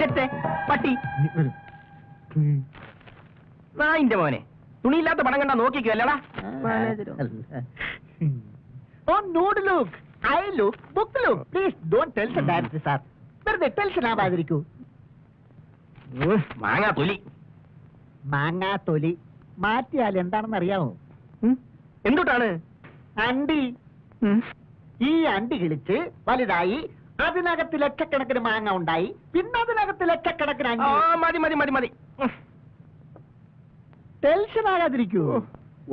ചെറ്റേ പട്ടി നായിന്റെ മോനെ തുണിയില്ലാത്ത പണം കണ്ടാ നോക്കിക്കല്ലടാ. വെറുതെ ടെൻഷൻ ആവാതിരിക്കൂ. മാങ്ങാ തൊലി. മാങ്ങാ തൊലി മാറ്റിയാൽ എന്താണെന്ന് അറിയാമോ? എന്തുട്ടാണ്? അണ്ടി. ഈ അണ്ടി കിളിച്ച് വലുതായി അതിനകത്ത് ലക്ഷക്കണക്കിന് മാങ്ങ ഉണ്ടായി, പിന്നെ അതിനകത്ത് ലക്ഷക്കണക്കിന് അണ്ടി. മതി മതി മതി മതി. ടെൻഷൻ ആകാതിരിക്കൂ.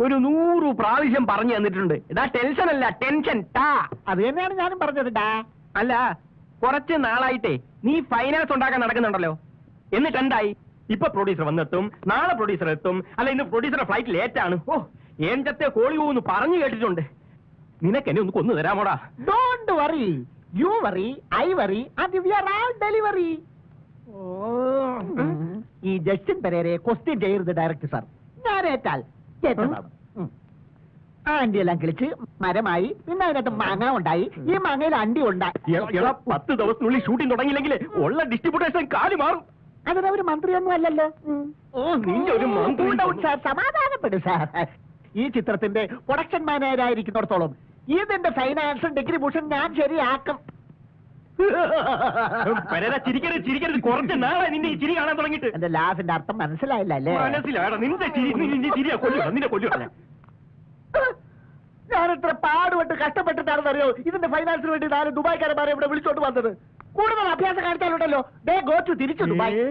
ഒരു 100 പ്രാവശ്യം പറഞ്ഞു തന്നിട്ടുണ്ട്. ഇതാ ടെൻഷൻ അല്ല, ടെൻഷൻ. അത് തന്നെയാണ് ഞാനും പറഞ്ഞത്. അല്ല, കുറച്ച് നാളായിട്ടേ നീ ഫൈനാൻസ് ഉണ്ടാക്കാൻ നടക്കുന്നുണ്ടല്ലോ. എന്നിട്ട് എന്തായി? ഇപ്പൊ പ്രൊഡ്യൂസർ വന്നെത്തും, നാളെ പ്രൊഡ്യൂസർ എത്തും, അല്ല ഇന്ന് പ്രൊഡ്യൂസറുടെ ഫ്ലൈറ്റ് ലേറ്റാണ്. ഓ, ഏഞ്ചത്തെ കോളി പോകുന്നു പറഞ്ഞു കേട്ടിട്ടുണ്ട്. നിനക്ക് എന്നെ ഒന്ന് കൊന്നു തരാമോടാ? Don't worry, you worry, I worry, and we are all delivery. ഈ ജസ്റ്റിൻ പെരേരയെ ക്വസ്റ്റ്യൻ ചെയ്യരുത് ഡയറക്ടർ സാർ. ഞാൻ ഏറ്റാൽ കേട്ടതാണ്. ആന്റി എല്ലാം കിളിച്ച് മരമായി, പിന്നെ അതിനകത്ത് മാങ്ങ ഉണ്ടായി, ഈ മാങ്ങയിൽ അണ്ടി ഉണ്ടായി. 10 ദിവസത്തിനുള്ളിൽ ഷൂട്ടിംഗ് തുടങ്ങിയില്ലെങ്കിൽ ഉള്ള ഡിസ്ട്രിബ്യൂട്ടേഴ്സ് കാലി മാറും. അതിനൊരു മന്ത്രിയൊന്നും അല്ലല്ലോ. നിന്റെ ഒരു മന്ത്രി. സാർ സമാധാനപ്പെടും സാർ. ഈ ചിത്രത്തിന്റെ പ്രൊഡക്ഷൻ മാനേജരായിരിക്കുന്നിടത്തോളം ഇതിന്റെ ഫൈനാൻസും ഡിസ്ട്രിബ്യൂഷൻ ഞാൻ ശരിയാക്കും. ചിരിക്കരുത് ചിരിക്കരുത്. കുറച്ച് നാളെ നിന്റെ ഈ ചിരി കാണാൻ തുടങ്ങിയിട്ട്. എന്റെ ലാഫിന്റെ അർത്ഥം മനസ്സിലായില്ല അല്ലേ? മനസ്സിലാടാ. നിന്റെ ചിരിയാ കൊല്ലുക, നിന്റെ കൊല്ലുക. ഞാൻ എത്ര പാടുപെട്ട് കഷ്ടപ്പെട്ടിട്ടാണെന്നറിയോ ഇതിന്റെ ഫൈനാൻസിന് വേണ്ടി 4 ദുബായ്ക്കാരന്മാരെ ഇവിടെ വിളിച്ചോണ്ട് വന്നത്. കൂടുതൽ അഭ്യാസം കാണിച്ചാലുണ്ടല്ലോ ദേ ഗോ ടു തിരിച്ചു ദുബായ്.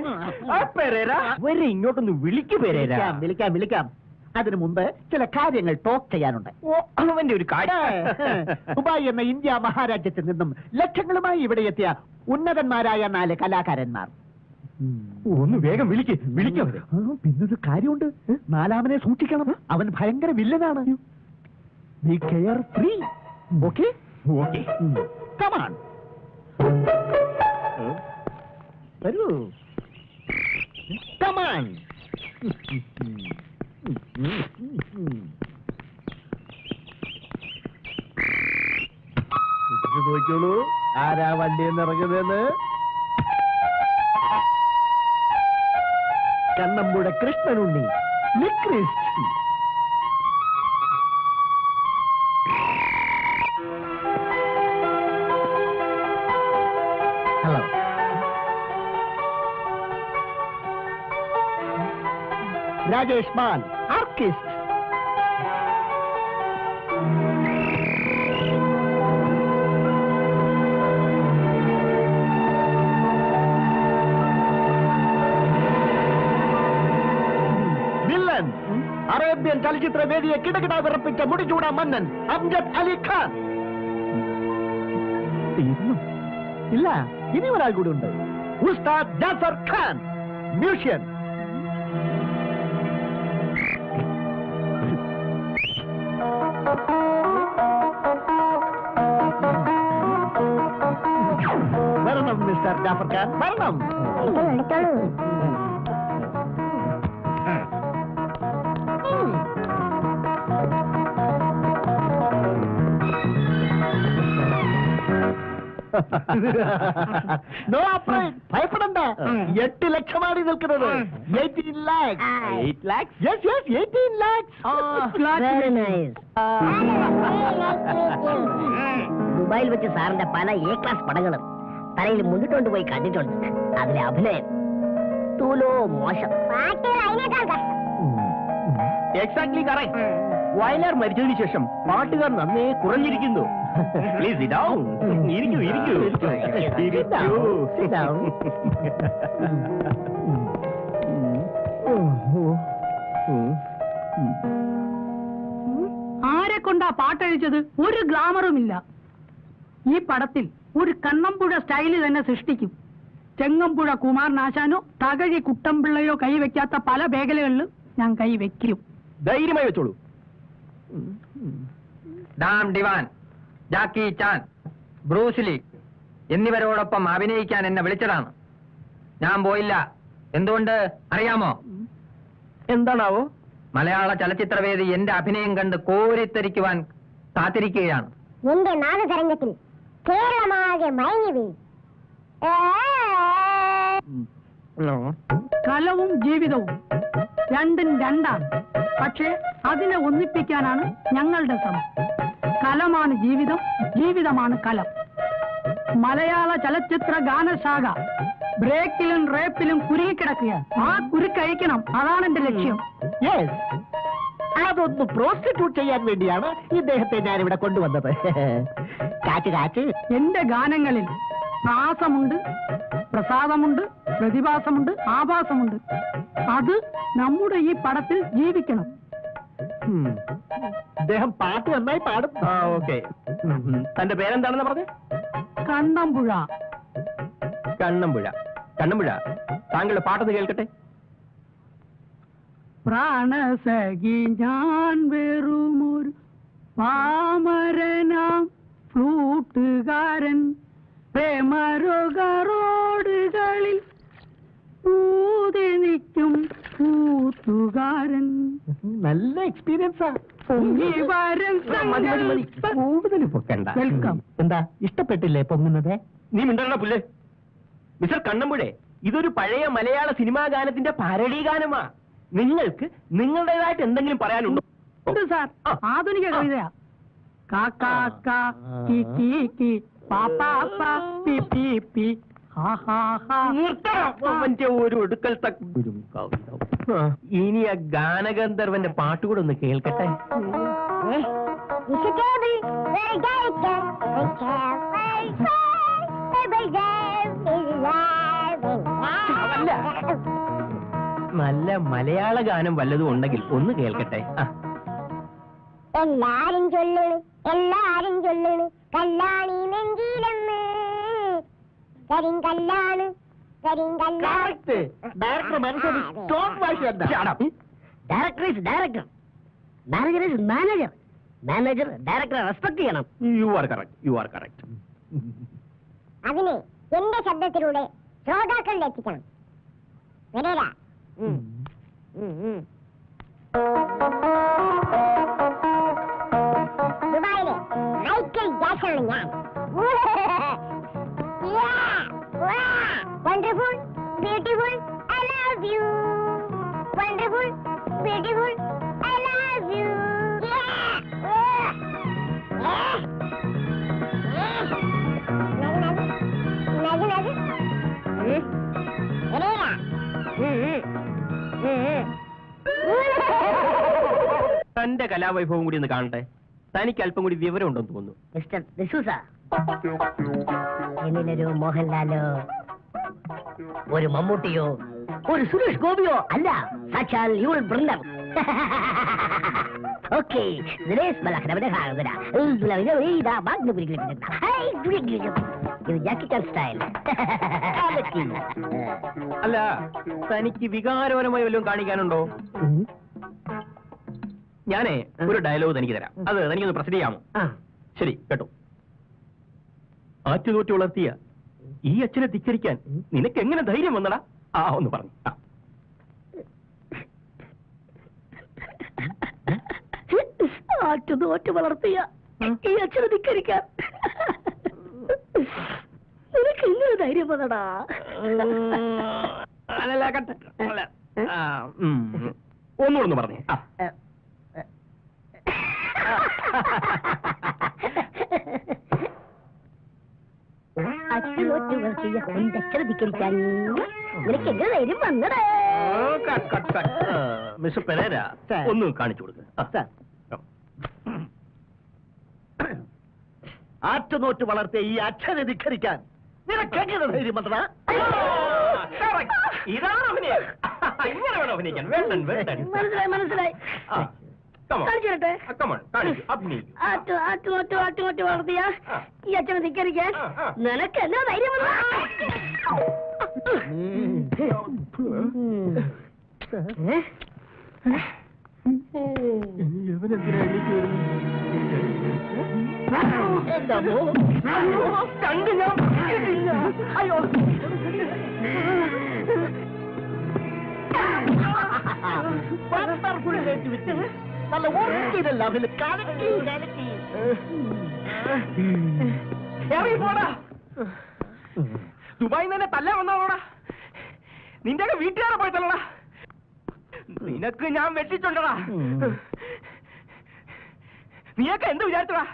ഇങ്ങോട്ടൊന്ന് വിളിക്കാം. വിളിക്കാം. അതിനു മുമ്പ് ചില കാര്യങ്ങൾ ടോക്ക് ചെയ്യാനുണ്ട്. അവന്റെ ഒരു കാര്യം. ദുബായ് എന്ന ഇന്ത്യ മഹാരാജ്യത്തിൽ നിന്നും ലക്ഷങ്ങളുമായി ഇവിടെ എത്തിയ ഉന്നതന്മാരായ 4 കലാകാരന്മാർ. ഒന്ന് വേഗം വിളിക്കാം. പിന്നൊരു കാര്യമുണ്ട്, 4-ാമനെ സൂക്ഷിക്കണം. അവൻ ഭയങ്കര വില്ലനാണ്. Be care free. Okay okay, come on. വരൂ, കം ഓൺ. ചോദിച്ചോളൂ, ആരാ വണ്ടിയിൽ നിന്ന് ഇറങ്ങുന്നതെന്ന്. കണ്ണമ്പുഴ കൃഷ്ണനുണ്ണി നിക്രിസ്റ്റ്. ഹലോ. രാജേഷ് മാൻ ആർക്കിസ്റ്റ്. വില്ലൻ അറേബ്യൻ ചലച്ചിത്ര വേദിയെ കിടകിട വിറപ്പിച്ച മുടിചൂട മന്നൻ അംജദ് അലി ഖാൻ. തീർന്നു? ഇല്ല, ഇനി ഒരാൾ കൂടി ഉണ്ട്. ഉസ്താദ് ജാഫർ ഖാൻ, മ്യൂസിഷ്യൻ. വരണം മിസ്റ്റർ ജാഫർ ഖാൻ, വരണം. ഭയപ്പെടണ്ട, 8 ലക്ഷമാണ് നിൽക്കുന്നത്. 18 lakhs. 8 lakhs? Yes, 18 lakhs. Very nice. ദുബായിൽ വെച്ച് സാറിന്റെ പല A ക്ലാസ് പടങ്ങളും തലയിൽ മുന്നിട്ടുകൊണ്ട് പോയി കണ്ടിട്ടുണ്ട്. അതിലെ അഭിനയം തൂലോ മോശം. Exactly correct. വയലാർ മരിച്ചതിന് ശേഷം പാട്ടുകാർ നന്നേ കുറഞ്ഞിരിക്കുന്നു. Please sit down. ഇരിക്കൂ. ആരെ കൊണ്ടാ പാട്ടഴിച്ചത്? ഒരു ഗ്ലാമറുമില്ല. ഈ പടത്തിൽ ഒരു കണ്ണമ്പുഴ സ്റ്റൈല് തന്നെ സൃഷ്ടിക്കും. ചെങ്ങമ്പുഴ കുമാരനാശാനോ തകഴി കുട്ടമ്പിള്ളയോ കൈവയ്ക്കാത്ത പല മേഖലകളിലും ഞാൻ കൈവയ്ക്കും. ധൈര്യമായി വെച്ചോളൂ. ഡാം ഡിവാൻ, ജാക്കി ചാൻ, ബ്രൂസ്ലി എന്നിവരോടൊപ്പം അഭിനയിക്കാൻ എന്നെ വിളിച്ചതാണ്. ഞാൻ പോയില്ല. എന്തുകൊണ്ട് അറിയാമോ? എന്താണാവോ? മലയാള ചലച്ചിത്രവേദി എന്റെ അഭിനയം കണ്ട് കോരിത്തരിക്കുവാൻ കാത്തിരിക്കുകയാണ്. എന്റെ നാദതരംഗത്തിൽ കേരളമാകെ മയങ്ങി വീഴും. കലവും ജീവിതവും രണ്ടും രണ്ടാണ്. പക്ഷേ അതിനെ ഒന്നിപ്പിക്കാനാണ് ഞങ്ങളുടെ ശ്രമം. കലമാണ് ജീവിതം, ജീവിതമാണ് കലം. മലയാള ചലച്ചിത്ര ഗാനശാഖ ബ്രേക്കിലും റേപ്പിലും കുരുങ്ങിക്കിടക്കുകയാണ്. ആ കുരുക്കഴിക്കണം, അതാണ് എന്റെ ലക്ഷ്യം. യെസ്, അതൊന്ന് പ്രോസ്റ്റിറ്റ്യൂട്ട് ചെയ്യാൻ വേണ്ടിയാണ് ഇദ്ദേഹത്തെ ഞാനിവിടെ കൊണ്ടുവന്നത്. കാറ്റ് കാറ്റ്. എന്റെ ഗാനങ്ങളിൽ പ്രാസമുണ്ട്, പ്രസാദമുണ്ട്, പ്രതിഭാസമുണ്ട്, ആഭാസമുണ്ട്. അത് നമ്മുടെ ഈ പടത്തിൽ ജീവിക്കണം. അദ്ദേഹം പാട്ട് നന്നായി പാടും. ഓക്കെ. തന്റെ പേരെന്താണെന്ന് പറഞ്ഞേ? കണ്ണമ്പുഴ. കണ്ണമ്പുഴ. കണ്ണമ്പുഴ, താങ്കളുടെ പാട്ടൊന്ന് കേൾക്കട്ടെ. പ്രാണസഖി ഞാൻ വെറുമൊരു പാമരനാം ഫ്ലൂട്ടുകാരൻ, പ്രേമരോഗറോടുകളിൽ ഊതി നിൽക്കും കൂത്തുകാരൻ. നല്ല എക്സ്പീരിയൻസാ. കൂടുതൽ പൊക്കണ്ട. വെൽക്കം. എന്താ ഇഷ്ടപ്പെട്ടില്ലേ പൊങ്ങുന്നത്? നീ മിണ്ടണ്ട പുല്ലേ. മിസ്റ്റർ കണ്ണമ്പുഴേ, ഇതൊരു പഴയ മലയാള സിനിമാ ഗാനത്തിന്റെ പരടി ഗാനമാ. നിങ്ങൾക്ക് നിങ്ങളുടേതായിട്ട് എന്തെങ്കിലും പറയാനുണ്ടോ? ഉണ്ട് സാർ, ആധുനിക കവിതയാ. കാക്കാക്ക കി കി കി പാപ്പാപ്പ പി പി പി ഹാ ഹാ ഹാ. അവന്റെ ഒരു ഒടുക്കൽ ഇനി ആ ഗാനഗന്ധർവന്റെ പാട്ടുകൂടെ ഒന്ന് കേൾക്കട്ടെ. അല്ല, നല്ല മലയാള ഗാനം വല്ലതും ഉണ്ടെങ്കിൽ ഒന്ന് കേൾക്കട്ടെ. എല്ലാരും ചൊല്ലണ്, എല്ലാരും ചൊല്ലണ്, കല്ലാണി നെഞ്ചിലെന്ന്, കരിങ്കല്ലാണ്, കരിങ്കല്ലാണ്. ഡയറക്ടർ മനസ്സിൽ സ്റ്റോൺ വാഷ് എന്താ? Director is director, manager is manager. Manager ഡയറക്ടറെ റെസ്പെക്ട് ചെയ്യണം. You are correct, you are correct. അതിന് എന്റെ ശബ്ദത്തിലൂടെ ശ്രോതാക്കളിൽ എത്തിക്കണം. വരേരാ. ദുബായിലെ മൈക്കൽ ജാക്സണാണ് ഞാൻ. Wonderful, beautiful, I love you. Wonderful, beautiful, I love you. തന്റെ കലാവൈഭവം കൂടി ഒന്ന് കാണട്ടെ. തനിക്ക് അല്പം കൂടി വിവരം ഉണ്ടെന്ന് തോന്നുന്നു. മിസ്റ്റർ ഡിസൂസ, എന്നിലൊരു മോഹൻലാലോ, ഒരു മമ്മൂട്ടിയോ, ഒരു സുരേഷ് ഗോപിയോ അല്ല, സാക്ഷാൽ യൂൾ ബ്രണ്ടർ. ഓക്കെ, ഇത് ജാക്കി ചാൻ സ്റ്റൈൽ. അല്ല, തനിക്ക് വികാരപരമായി വല്ലതും കാണിക്കാനുണ്ടോ? ഞാനേ ഒരു ഡയലോഗ് തനിക്ക് തരാം, അത് തനിക്കൊന്ന് പ്രസന്റ് ചെയ്യാമോ? ശരി, കേട്ടോ. ആറ്റുതോറ്റി വളർത്തിയ ഈ അച്ഛനെ ധിക്കരിക്കാൻ നിനക്ക് എങ്ങനെ ധൈര്യം വന്നടാ? ഒന്ന് പറഞ്ഞു. ആറ്റുതോറ്റ് വളർത്തിയ ഈ അച്ഛനെ ധിക്കരിക്കാൻ നിനക്ക് എങ്ങനെ ധൈര്യം വന്നടാ? ഒന്നുകൂടെ പറഞ്ഞേ. അച്ഛനോറ്റ് വളർത്തിയ അച്ഛനെ ധിക്കരിക്കാൻ നിനക്ക് എങ്ങനെ ധൈര്യം വന്നടാ? മിസ്റ്റർ പെരേര, ഒന്ന് കാണിച്ചു കൊടുക്കുക. ആറ്റുനോറ്റ് വളർത്തിയ ഈ അച്ഛനെ ധിക്കരിക്കാൻ നിനക്കെങ്ങനെ ധൈര്യം വന്നടാ? ഇതാണ് അഭിനയം. ഇങ്ങനെ വേണം അഭിനയിക്കാൻ. വേണ്ടൻ വേണ്ടൻ. മനസ്സിലായി മനസ്സിലായി. കാണിച്ചോട്ടെ. ആറ്റുനോറ്റ് വളർത്തിയ ഈ അച്ഛനെ ധിക്കരിക്കാൻ നിനക്ക് എന്നാ ധൈര്യം വന്നടാ? കണ്ടു ഞാൻ. അയ്യോ, നല്ല ഓർക്കില്ല കലക്കി കലക്കി. ഇറങ്ങി പോടാ. ദുബായിൽ തന്നെ തല്ല വന്നോടാ. നിന്റെ വീട്ടുകാരെ പോയി തല്ലടാ. നിനക്ക് ഞാൻ വെട്ടിച്ചുണ്ടടാ. നീയൊക്കെ എന്ത് വിചാരിച്ചടാ?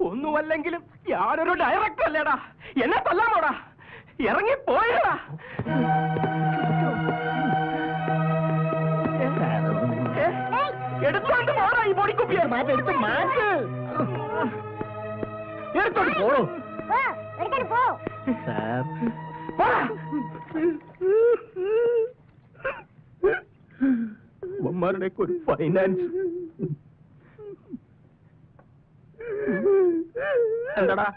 ഒന്നുമല്ലെങ്കിലും ഞാനൊരു ഡയറക്ടർ അല്ലേടാ. എന്നെ കൊല്ലാമോടാ? ഇറങ്ങി പോയടാ. എടുത്തോണ്ട് പോടാ ഈ പൊടിക്കുപ്പിയെ. എടുത്ത് മാറ്റ്. എടുത്തോണ്ട് പോടോ. പോ, എടുക്കാൻ പോ. സാർ അമ്മമാരുടെ ഒരു ഫൈനാൻസ്. എന്താടാ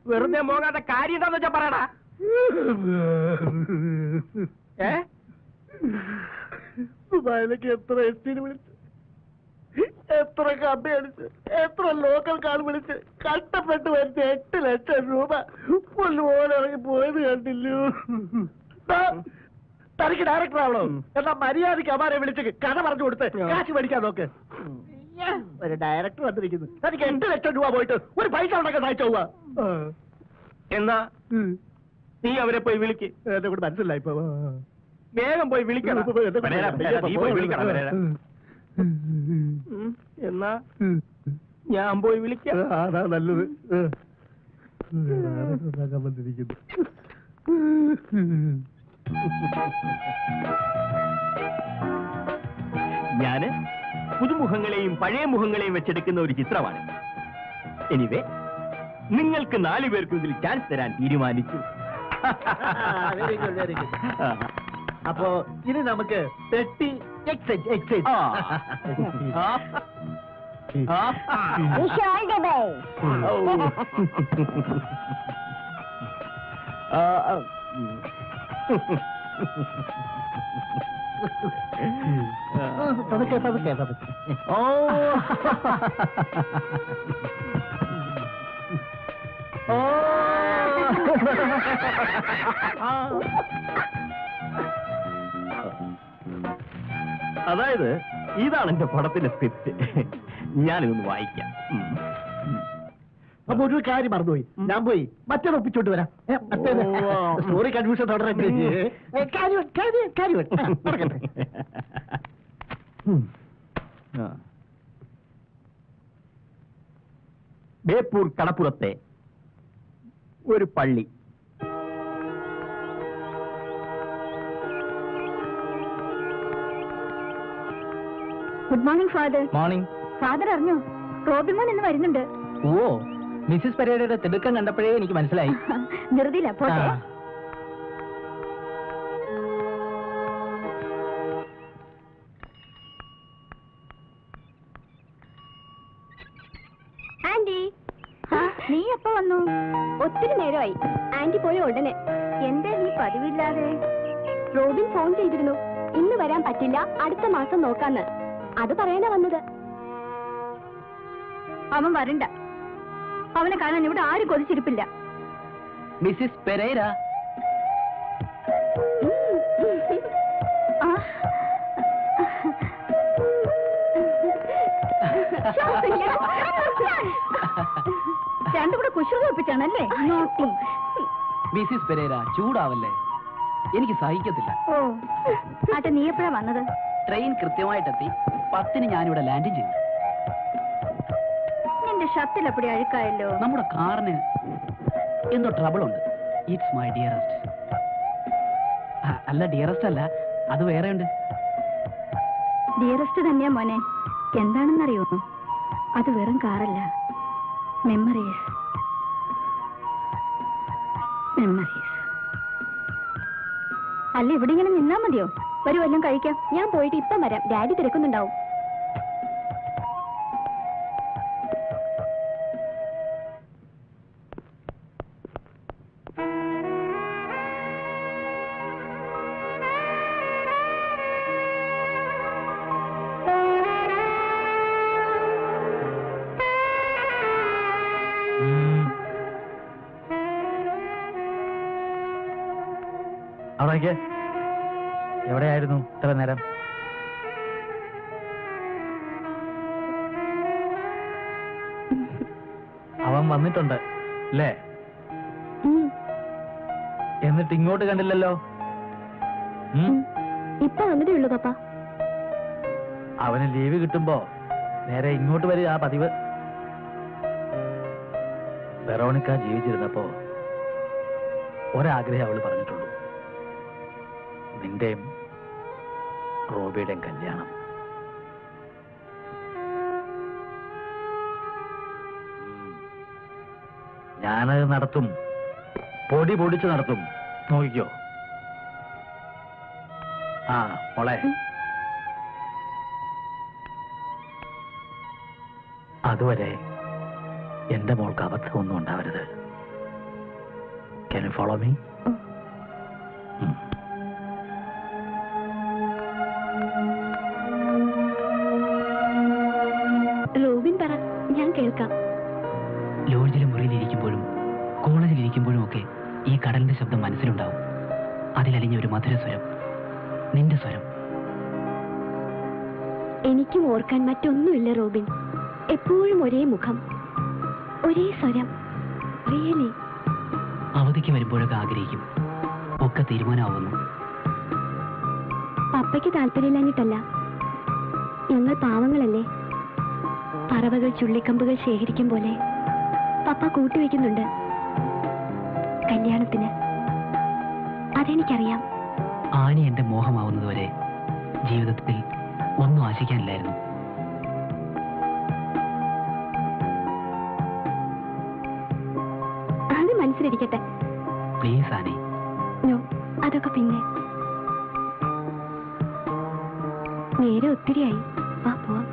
വെറുതെ മോങ്ങാത്ത കാര്യം എന്താന്ന് വെച്ചാ പറയടാ. ദുബായിലേക്ക് എത്ര എസ്റ്റിന് വിളിച്ച്, എത്ര കമ്പി അടിച്ച്, എത്ര ലോക്കൽ കാൾ വിളിച്ച് കഷ്ടപ്പെട്ട് വരുന്ന 8 ലക്ഷം രൂപ പുല്ലുപോലെ ഇറങ്ങി പോയത് കണ്ടില്ലയോ? തനിക്ക് ഡയറക്ടർ ആവണോ? എന്നാ മര്യാദയ്ക്ക് അമാരെ വിളിച്ച് കഥ പറഞ്ഞു കൊടുത്ത് കാശ് മേടിക്കാൻ നോക്ക്. ഒരു ഡയറക്ടർ വന്നിരിക്കുന്നു. തനിക്ക് 8 ലക്ഷം രൂപ പോയിട്ട് ഒരു പൈസ ഉണ്ടാക്കാൻ സഹായിച്ചോ? എന്നാ നീ അവരെ പോയി വിളിക്ക്. എന്നെ കൂടെ മനസ്സിലായി ഇപ്പൊ. വേഗം പോയി വിളിക്കണം. നീ പോയി വിളിക്കണം അവരെ. എന്നാ ഞാൻ പോയി വിളിക്കാം. അതാ നല്ലത്. വന്നിരിക്കുന്നു. ഞാന് പുതുമുഖങ്ങളെയും പഴയ മുഖങ്ങളെയും വെച്ചെടുക്കുന്ന ഒരു ചിത്രമാണ്. എനിവേ നിങ്ങൾക്ക് 4 പേർക്കും ഇതിൽ ചാൻസ് തരാൻ തീരുമാനിച്ചു. അപ്പോ ഇനി നമുക്ക് 30 excite. Wish you all the best. പതുക്കെ. ഓ അതായത് ഇതാണ് എന്റെ പടത്തിന്റെ സ്ക്രിപ്റ്റ്. ഞാനിതൊന്ന് വായിക്കാം. അപ്പൊ ഒരു കാര്യം മറന്നുപോയി. ഞാൻ പോയി മറ്റേത് ഒപ്പിച്ചോണ്ട് വരാം. സ്റ്റോറി കൺഫ്യൂഷൻ തുടരട്ടെ. ബേപ്പൂർ കടപ്പുറത്തെ ഒരു പള്ളി. Good morning father. Morning. Father അറിഞ്ഞോ, റോബിമോൻ ഇന്ന് വരുന്നുണ്ട്. ഓ, മിസ്സിസ് പെരേരയുടെ തിടുക്കം കണ്ടപ്പോഴേ എനിക്ക് മനസ്സിലായി. ധൃതിയില്ല, പോട്ടെ. ആന്റി, നീ എപ്പോ വന്നു? ഒത്തിരി നേരമായി. ആന്റി പോയ ഉടനെ. എന്താ നീ പതിവില്ലാതെ? റോബിൻ ഫോൺ ചെയ്തിരുന്നു, ഇന്ന് വരാൻ പറ്റില്ല, അടുത്ത മാസം നോക്കാന്ന്. അത് പറയാനാ വന്നത്. അവൻ വരണ്ട. അവനെ കാണാൻ ഇവിടെ ആരും കൊതിച്ചിരിപ്പില്ല. Mrs Pereira. രണ്ടും കൂടെ കുശൃതി ഒപ്പിച്ചാണല്ലേ? മിസ്സിസ് പെരേര ചൂടാവല്ലേ, എനിക്ക് സഹിക്കത്തില്ല. ഓ, ആട്ടെ, നീ എപ്പോഴാ വന്നത്? ട്രെയിൻ കൃത്യമായിട്ടെത്തി. 10-ന് ഞാനിവിടെ ലാൻഡിങ് ചെയ്തു. നിന്റെ ഷർട്ടിൽ എപ്പടി അഴുക്കായല്ലോ. നമ്മുടെ കാറിന് എന്തോ ട്രബിൾ ഉണ്ട്. It's my dearest. അല്ല, ഡിയറസ്റ്റ് അല്ല, അത് വേറെ ഉണ്ട്. ഡിയറസ്റ്റ് തന്നെയാ മോനെ. എന്താണെന്നറിയോ, അത് വെറും കാറല്ല, മെമ്മറീസ്. അല്ല, ഇവിടെ ഇങ്ങനെ നിന്നാ മതിയോ? ഒരു വല്ലതും കഴിക്കാം. ഞാൻ പോയിട്ട് ഇപ്പം വരാം. ഡാഡി തിരക്കുന്നുണ്ടാവും. അവിടേക്ക് എവിടെയായിരുന്നു ഇത്ര നേരം? അവൻ വന്നിട്ടുണ്ട് അല്ലേ? എന്നിട്ട് ഇങ്ങോട്ട് കണ്ടില്ലല്ലോ. ഇപ്പൊ വന്നതേ ഉള്ളൂ പപ്പ. അവന് ലീവ് കിട്ടുമ്പോ നേരെ ഇങ്ങോട്ട് വരിക ആ പതിവ്. വെറോണിക്ക ജീവിച്ചിരുന്നപ്പോ ഒരാഗ്രഹം അവള് പറഞ്ഞിട്ടുള്ളൂ, നിന്റെയും റോബിയുടെയും കല്യാണം. ഞാനത് നടത്തും, പൊടി പൊടിച്ച് നടത്തും, നോക്കിക്കോ. ആ മോളെ, അതുവരെ എന്റെ മോൾക്ക് അബദ്ധമൊന്നും ഉണ്ടാവരുത്. Can you follow me? Robin പറ, ഞാൻ കേൾക്കാം. ലോഡ്ജിലെ മുറിയിലിരിക്കുമ്പോഴും കോളേജിലിരിക്കുമ്പോഴും ഒക്കെ ഈ കടലിന്റെ ശബ്ദം മനസ്സിലുണ്ടാവും. അതിലലിഞ്ഞ ഒരു മധുര സ്വരം, നിന്റെ സ്വരം. എനിക്കും ഓർക്കാൻ മറ്റൊന്നുമില്ല റോബിൻ. എപ്പോഴും ഒരേ മുഖം, ഒരേ സ്വരം. റിയലി. അവധിക്ക് വരുമ്പോഴൊക്കെ ആഗ്രഹിക്കും, ഒക്കെ തീരുമാനമാവുന്നു. പപ്പയ്ക്ക് താല്പര്യമില്ലാഞ്ഞിട്ടല്ല, ഞങ്ങൾ പാവങ്ങളല്ലേ. പറവകൾ ചുള്ളിക്കമ്പുകൾ ശേഖരിക്കും പോലെ പപ്പ കൂട്ടിവെക്കുന്നുണ്ട് കല്യാണത്തിന്. അതെനിക്കറിയാം. ആനി എന്റെ മോഹമാവുന്നതുവരെ ജീവിതത്തിൽ ഒന്നും ആശിക്കാനില്ലായിരുന്നു. അത് മനസ്സിലിരിക്കട്ടെ. Please Annie. നോ, അതൊക്കെ പിന്നെ. നേരെ ഒത്തിരിയായി. വാ പോവാം.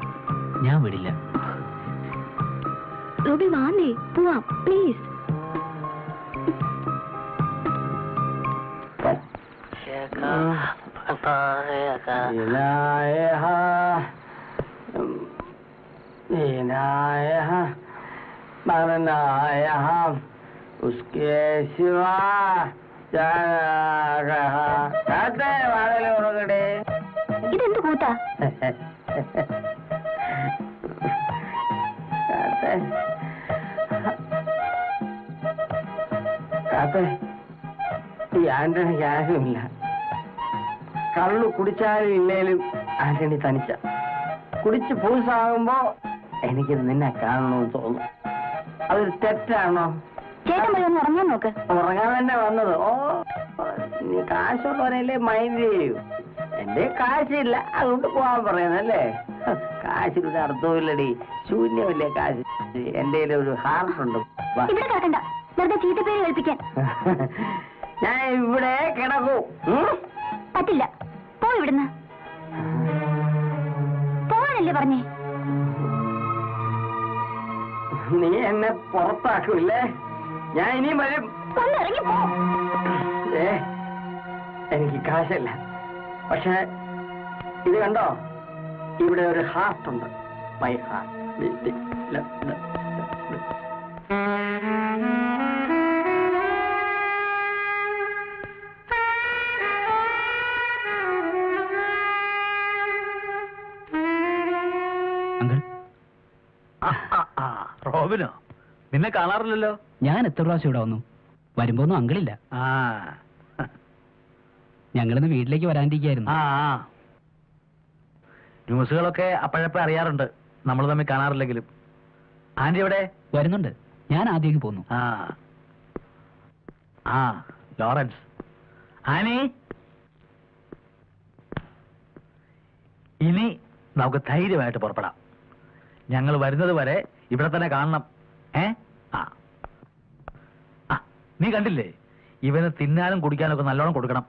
ഞാൻ വിടില്ല. റോബി വാന്നേ, പോവാം പ്ലീസ്. उसके सिवा ഇതെന്ത് കൂട്ടാ? ഈ ആന്റണിക്ക് ആരുമില്ല. കള്ളു കുടിച്ചാലും ഇല്ലേലും ആന്റണി തനിച്ച. കുടിച്ച് പൂസാകുമ്പോ എനിക്ക് നിന്നെ കാണണമെന്ന് തോന്നും. അതൊരു തെറ്റാണോ? ചേട്ടൻ പോയി ഒന്ന് ഉറങ്ങാൻ നോക്ക്. ഉറങ്ങാൻ തന്നെ വന്നത്. ഓ, നീ കാശുള്ളവരല്ലേ മൈൻഡ് ചെയ്യൂ. എന്റെ കാശില്ല, അതുകൊണ്ട് പോവാൻ പറയുന്നല്ലേ. കാശിന്റെ അർത്ഥമില്ലടി, ശൂന്യമല്ലേ കാശ്. എന്റെ ഒരു ഹാർട്ട് ഉണ്ട്. ഇവിടെ കിടക്കണ്ട, വെറുതെ ചീത്തപ്പേര് കേൾപ്പിക്കാൻ. ഞാൻ ഇവിടെ കിടക്കൂ. പറ്റില്ല, പോ ഇവിടുന്ന്. പോവാനല്ലേ പറഞ്ഞേ? നീ എന്നെ പുറത്താക്കൂല്ലേ? ഞാൻ ഇനിയും വരും. ഒന്നിറങ്ങി പോ. എനിക്ക് കാശല്ല, പക്ഷെ ഇത് കണ്ടോ, ഇവിടെ ഒരു ഹാർട്ട് ഉണ്ട്. My heart. അങ്കിൾ. റോബിനോ? നിന്നെ കാണാറില്ലല്ലോ. ഞാൻ എത്ര പ്രാവശ്യം ഇവിടെ വന്നു. വരുമ്പോന്നും അങ്കിളില്ല. ഞങ്ങളിന്ന് വീട്ടിലേക്ക് വരാണ്ടിരിക്കായിരുന്നു. ന്യൂസുകളൊക്കെ അപ്പോഴപ്പോ അറിയാറുണ്ട്, നമ്മൾ തമ്മിൽ കാണാറില്ലെങ്കിലും. ആന്റി എവിടെ? വരുന്നുണ്ട്, ഞാൻ ആദ്യമേക്ക് പോന്നു. ലോറൻസ്. ആനി, ഇനി നമുക്ക് ധൈര്യമായിട്ട് പുറപ്പെടാം. ഞങ്ങൾ വരുന്നത് വരെ ഇവിടെ തന്നെ കാണണം. നീ കണ്ടില്ലേ, ഇവന് തിന്നാനും കുടിക്കാനും ഒക്കെ നല്ലോണം കൊടുക്കണം.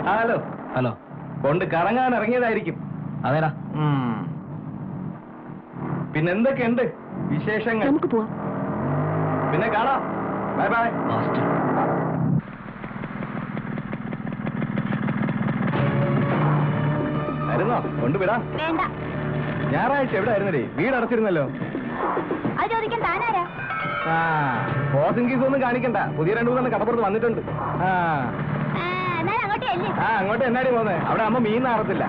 ഹലോ. ഹലോ. കൊണ്ട് കറങ്ങാൻ ഇറങ്ങിയതായിരിക്കും. അതേടാ. പിന്നെന്തൊക്കെയുണ്ട് വിശേഷങ്ങൾ? നമുക്ക് പോവാം. പിന്നെ കാണാം. Bye bye. ആയിരുന്നോ? കൊണ്ടുവിടാം. വേണ്ട. ഞായറാഴ്ച എവിടെ ആയിരുന്നേ? വീട് അടച്ചിരുന്നല്ലോ. അത് ചോദിക്കാൻ താനാരാ? ബോസിംഗ് കേസ് ഒന്നും കാണിക്കണ്ട. പുതിയ 2-3 കടപ്പുറത്ത് വന്നിട്ടുണ്ട്. അങ്ങോട്ടേ അല്ലേ? അങ്ങോട്ട് എന്നാടി പോന്നെ? അവിടെ അമ്മ മീൻ നാറത്തില്ല.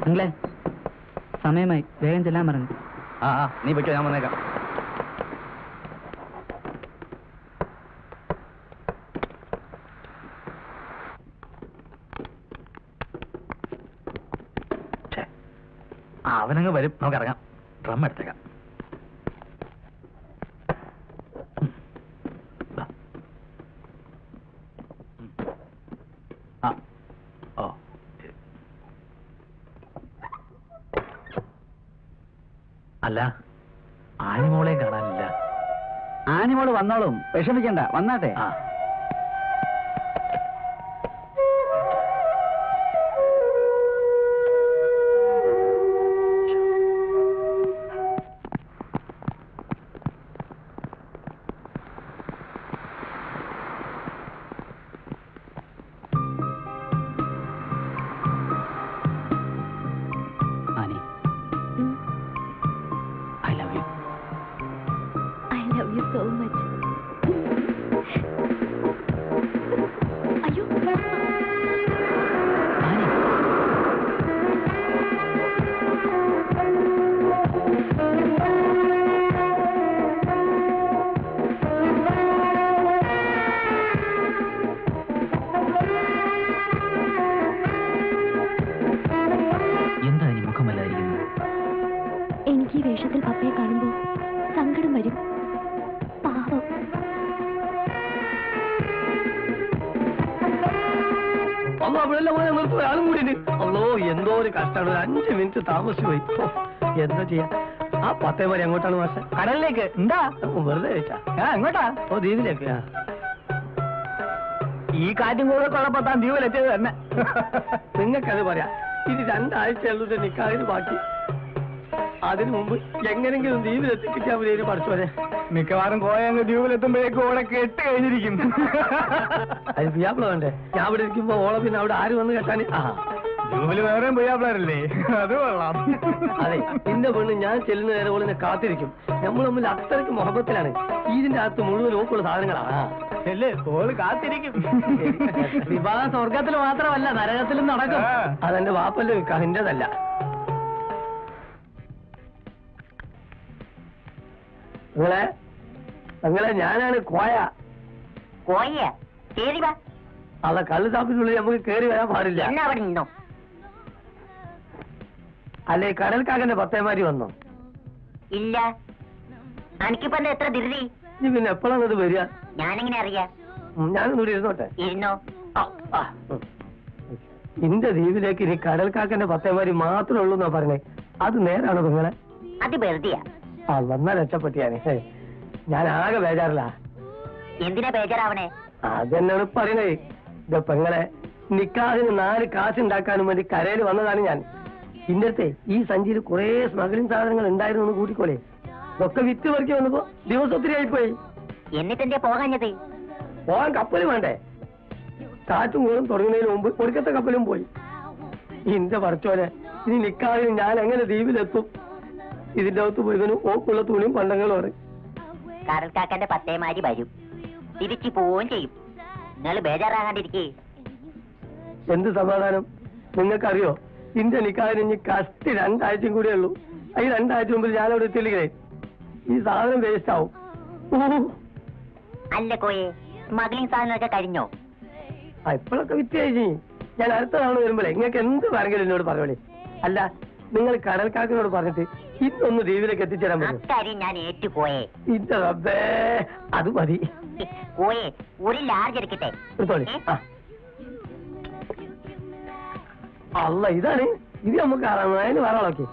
നിങ്ങളെ സമയമായി, വേഗം ചെല്ലാൻ പറഞ്ഞു. ആ നീ വെക്കോ, ഞാൻ വന്നേക്കാം. അവനങ്ങ് വരും, നമുക്ക് ഇറങ്ങാം. ഡ്രം എടുത്തേക്കാം. അല്ല, ആനിമോളെ കാണാനില്ല. ആനിമോള് വന്നോളും, വിഷമിക്കണ്ട, വന്നാട്ടെ. Annie, I love you. I love you so much. അയ്യോ ആനി, എന്താ ഇനി മുഖമല്ലായിരിക്കുന്നത്? എനിക്ക് ഈ വേഷത്തിൽ പപ്പയെ കാണുമ്പോ സങ്കടം വരും. പാവം. അല്ലോ അവിടെ പോലെ നിർത്തുക, ആളും കൂടി അല്ലോ എന്തോ ഒരു കഷ്ടമാണ്. 5 മിനിറ്റ് താമസിച്ചു പോയി. എന്താ ചെയ്യാ? ആ 10 വരെ എങ്ങോട്ടാണ് മാഷെ? കടലിലേക്ക്. എന്താ വെറുതെ ചോദിച്ചാ? എങ്ങോട്ടാ? ഓ ദ്വീപിലേക്ക്. ഈ കാറ്റും കൂടെ ഉള്ളപ്പോ താൻ ദ്വീപിലെത്തിയത് തന്നെ. നിങ്ങൾക്കത് പറയാം. ഇനി 2 ആഴ്ചയുള്ളത് നിക്കാതിന് ബാക്കി. അതിനു മുമ്പ് എങ്ങനെങ്കിലും ദ്വീപിലെത്തി കിട്ടിയാൽ മതി പഠിച്ചു വരെ. മിക്കവാറും കോയങ്ങ് ദ്വീപിലെത്തുമ്പോഴേക്കും ഓളെ കെട്ട് കഴിഞ്ഞിരിക്കും. അത് പിയാപ്പിള വേണ്ടേ? ഞാൻ ഇവിടെ ഇരിക്കുമ്പോ ഓളെ പിന്നെ അവിടെ ആര് വന്ന് കേട്ടാന്? ദ്വീപില് വേറെയും പിയാപ്പിളല്ലേ? അത് കൊള്ളാം. അതെ, എന്റെ പെണ്ണ് ഞാൻ ചെല്ലുന്ന നേരം ഓളിനെ കാത്തിരിക്കും. നമ്മൾ തമ്മിൽ അത്രയ്ക്ക് മുഹബത്തിലാണ്. ഇതിന്റെ അകത്ത് മുഴുവൻ ഓക്കുള്ള സാധനങ്ങളാണ്. അല്ലേ? ഓള് കാത്തിരിക്കും. വിവാഹം സ്വർഗത്തിൽ മാത്രമല്ല, നരകത്തിലും നടക്കും. അതെന്റെ വാപ്പല്ലേ വെക്കാം, എന്റേതല്ല. നിങ്ങളെ ഞാനാണ് കോയ. കോയ കേറി വാ. അല്ല, കള്ള് ഷാപ്പിനുള്ളിൽ നമുക്ക് കയറി വരാൻ പാടില്ല. എന്നാ അവിടെ നിന്നോ. അല്ലെ കടൽക്കാകന്റെ പത്തേമാരി വന്നോ? ഇല്ല, എനിക്കിപ്പോ എന്താ എത്ര ധൃതി? ഇനി പിന്നെ എപ്പോഴാണ് ഇത് വരിക? ഞാനെങ്ങനെ അറിയാം? ഞാനൊന്നുകൂടി ഇരുന്നോട്ടെ. ഇരുന്നോ. ഇന്റെ ദ്വീപിലേക്ക് ഇനി കടൽക്കാക്കന്റെ പത്തേമാരി മാത്രമേ ഉള്ളൂ എന്നാ പറഞ്ഞേ. അത് നേരാണോ നിങ്ങളെ? അത് വെറുതെയാ. വന്നാ രക്ഷപ്പെട്ടിയാനെ. ഞാൻ ആകെ ബേജാറില്ല. എന്തിനാ ബേജാറാവണേ? അതെന്നാണ് പറയണേ. ഇത് പെങ്ങളെ നിക്കാഹിന് 4 കാശുണ്ടാക്കാനും വേണ്ടി കരയിൽ വന്നതാണ് ഞാൻ. ഇന്നത്തെ ഈ സഞ്ചിയിൽ കുറെ സ്മഗ്ലിംഗ് സാധനങ്ങൾ ഉണ്ടായിരുന്നു എന്ന് കൂട്ടിക്കോളെ. ഇതൊക്കെ വിറ്റ് പെറുക്കി വന്നപ്പോ ദിവസം ഒത്തിരി ആയിപ്പോയി. എന്നിട്ടെന്താ പോകാഞ്ഞത്? പോകാൻ കപ്പല് വേണ്ടേ? കാറ്റും കൂടും തുടങ്ങുന്നതിന് മുമ്പ് ഒടുക്കത്തെ കപ്പലും പോയി. ഇന്റെ പറച്ചോനെ, ഇനി നിക്കാഹിന് ഞാൻ എങ്ങനെ ദ്വീപിലെത്തും? ഇതിന്റെ അകത്ത് പോയതിനും ഓക്കുള്ള തുണിയും പണ്ടങ്ങളുമാണ്. കടൽക്കാക്കന്റെ പത്തേമാരി വരും, തിരിച്ചു പോവുകയും ചെയ്യും. നിങ്ങൾ ബേജാറാകാണ്ടിരിക്കേ. എന്ത് സമാധാനം? നിങ്ങൾക്കറിയോ, ഇന്റെ നിക്കാഹിന് ഇനി കഷ്ടി 2 ആഴ്ചയും കൂടെ ഉള്ളൂ. ഈ 2 ആഴ്ച മുമ്പിൽ ഞാൻ അവിടെ എത്തിയില്ലേ, ഈ സാധനം വേസ്റ്റ് ആവും. അല്ല കോയെ, സ്മഗ്ലിംഗ് സാധനമൊക്കെ കഴിഞ്ഞോ? ഇപ്പോഴൊക്കെ വിറ്റ് കഴിഞ്ഞു. ഞാൻ അടുത്ത തവണ വരുമ്പോഴേ നിങ്ങൾക്ക് എന്ത് വേണമെങ്കിലും എന്നോട് പറയോളേ. അല്ല, നിങ്ങൾ കടൽക്കാക്കിനോട് പറഞ്ഞിട്ട് ഇന്നൊന്ന് ദ്വീപിലേക്ക് എത്തിച്ചേരാൻ പറ്റും? അക്കാര്യം ഞാൻ ഏറ്റുപോയേ. ഇന്റെ റബ്ബേ, അത് മതി. കോയെ, ഒരു ലാർജ് എടുക്കട്ടെ. എടുത്തോളി. അല്ല, ഇതാണ് ഇത്. നമുക്ക് അതിന് വേറെ ആളൊക്കെ.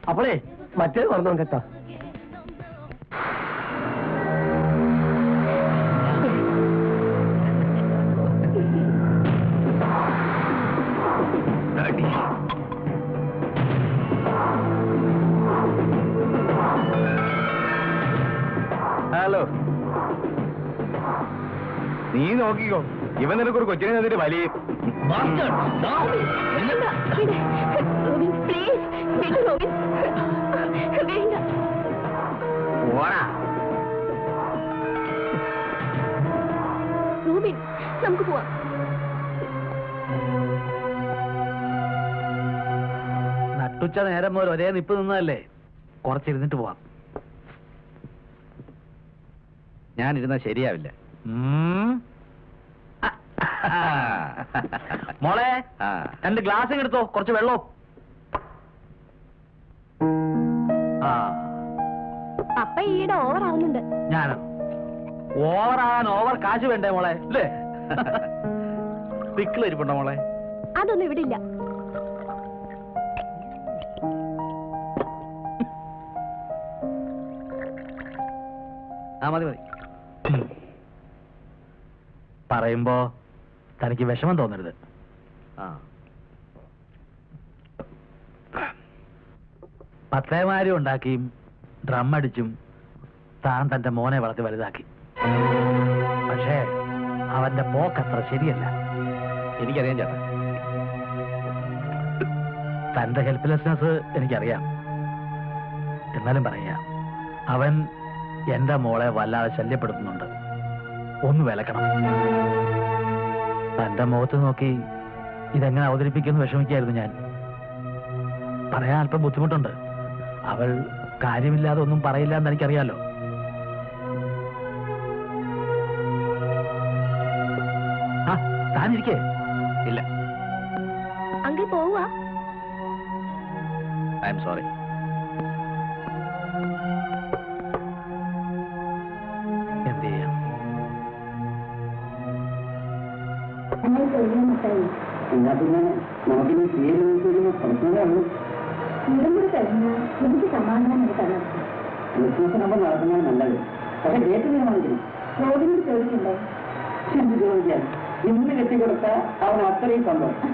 അപ്പോളേ മറ്റേത് പറഞ്ഞോണ്ട് കേട്ടോ. ഹലോ, നീ നോക്കിക്കോ, ഇവൻ നിനക്കൊരു കൊച്ചിനെ തന്നിട്ട് വലിയ റോബിൻ, പ്ലീസ്, റോബിൻ. വേണ്ട. പോടാ. നമുക്ക് പോവാം. നട്ടുച്ച നേരം മുതൽ ഒരേ നിപ്പ് നിന്നതല്ലേ, കുറച്ചിരുന്നിട്ട് പോവാം. ഞാനിരുന്ന ശരിയാവില്ല. മോളെ, ആ. 2 ഗ്ലാസ് എടുത്തോ, കുറച്ച് വെള്ളവും. ആ, പപ്പ ഈയിടെ ഓവർ ആവുന്നുണ്ട്. ഞാനോ? ഓവറാകാൻ ഓവർ കാശ് വേണ്ടേ മോളെ, അല്ലേ? പിക്കിൾ ഇരിപ്പുണ്ടോ മോളെ? അതൊന്നും ഇവിടെ ഇല്ല. ആ മതി മതി. പറയുമ്പോ തനിക്ക് വിഷമം തോന്നരുത്. ആ പത്തേമാരി ഉണ്ടാക്കിയും ഡ്രം അടിച്ചും താൻ തന്റെ മോനെ വളർത്തി വലുതാക്കി. പക്ഷേ അവന്റെ പോക്കത്ര ശരിയല്ല. എനിക്കറിയാം ചേട്ടാ. തന്റെ ഹെൽപ്ലെസ്നെസ് എനിക്കറിയാം. എന്നാലും പറയാ, അവൻ എന്റെ മോളെ വല്ലാതെ ശല്യപ്പെടുത്തുന്നുണ്ട്. ഒന്ന് വിലക്കണം. തന്റെ മുഖത്ത് നോക്കി ഇതെങ്ങനെ അവതരിപ്പിക്കുമെന്ന് വിഷമിക്കായിരുന്നു ഞാൻ. പറയാൻ അല്പം ബുദ്ധിമുട്ടുണ്ട്. അവൾ കാര്യമില്ലാതെ ഒന്നും പറയില്ല എന്ന് എനിക്കറിയാലോ. ആ, താനിരിക്കേ. ഇല്ല, അങ്കിൾ പോവാ. I am sorry. എന്ത് ചെയ്യാം? എന്നാ പിന്നെ നമുക്കിനി പ്രശ്നമേ ഇതുകൂടി കഴിഞ്ഞാൽ എനിക്ക് സമാധാനം എടുക്കണം. ക്രിസ്മസിനൊപ്പം നടക്കുന്നത് നല്ലത്. പക്ഷെ ഡേറ്റ് തീരുമാനിക്കണം. റോഡിനോട് ചോദിക്കണ്ടേ? എന്ത് ചോദിക്കാൻ? ഇന്ന് കെട്ടിക്കൊടുത്ത അവൻ അത്രയും സന്തോഷം.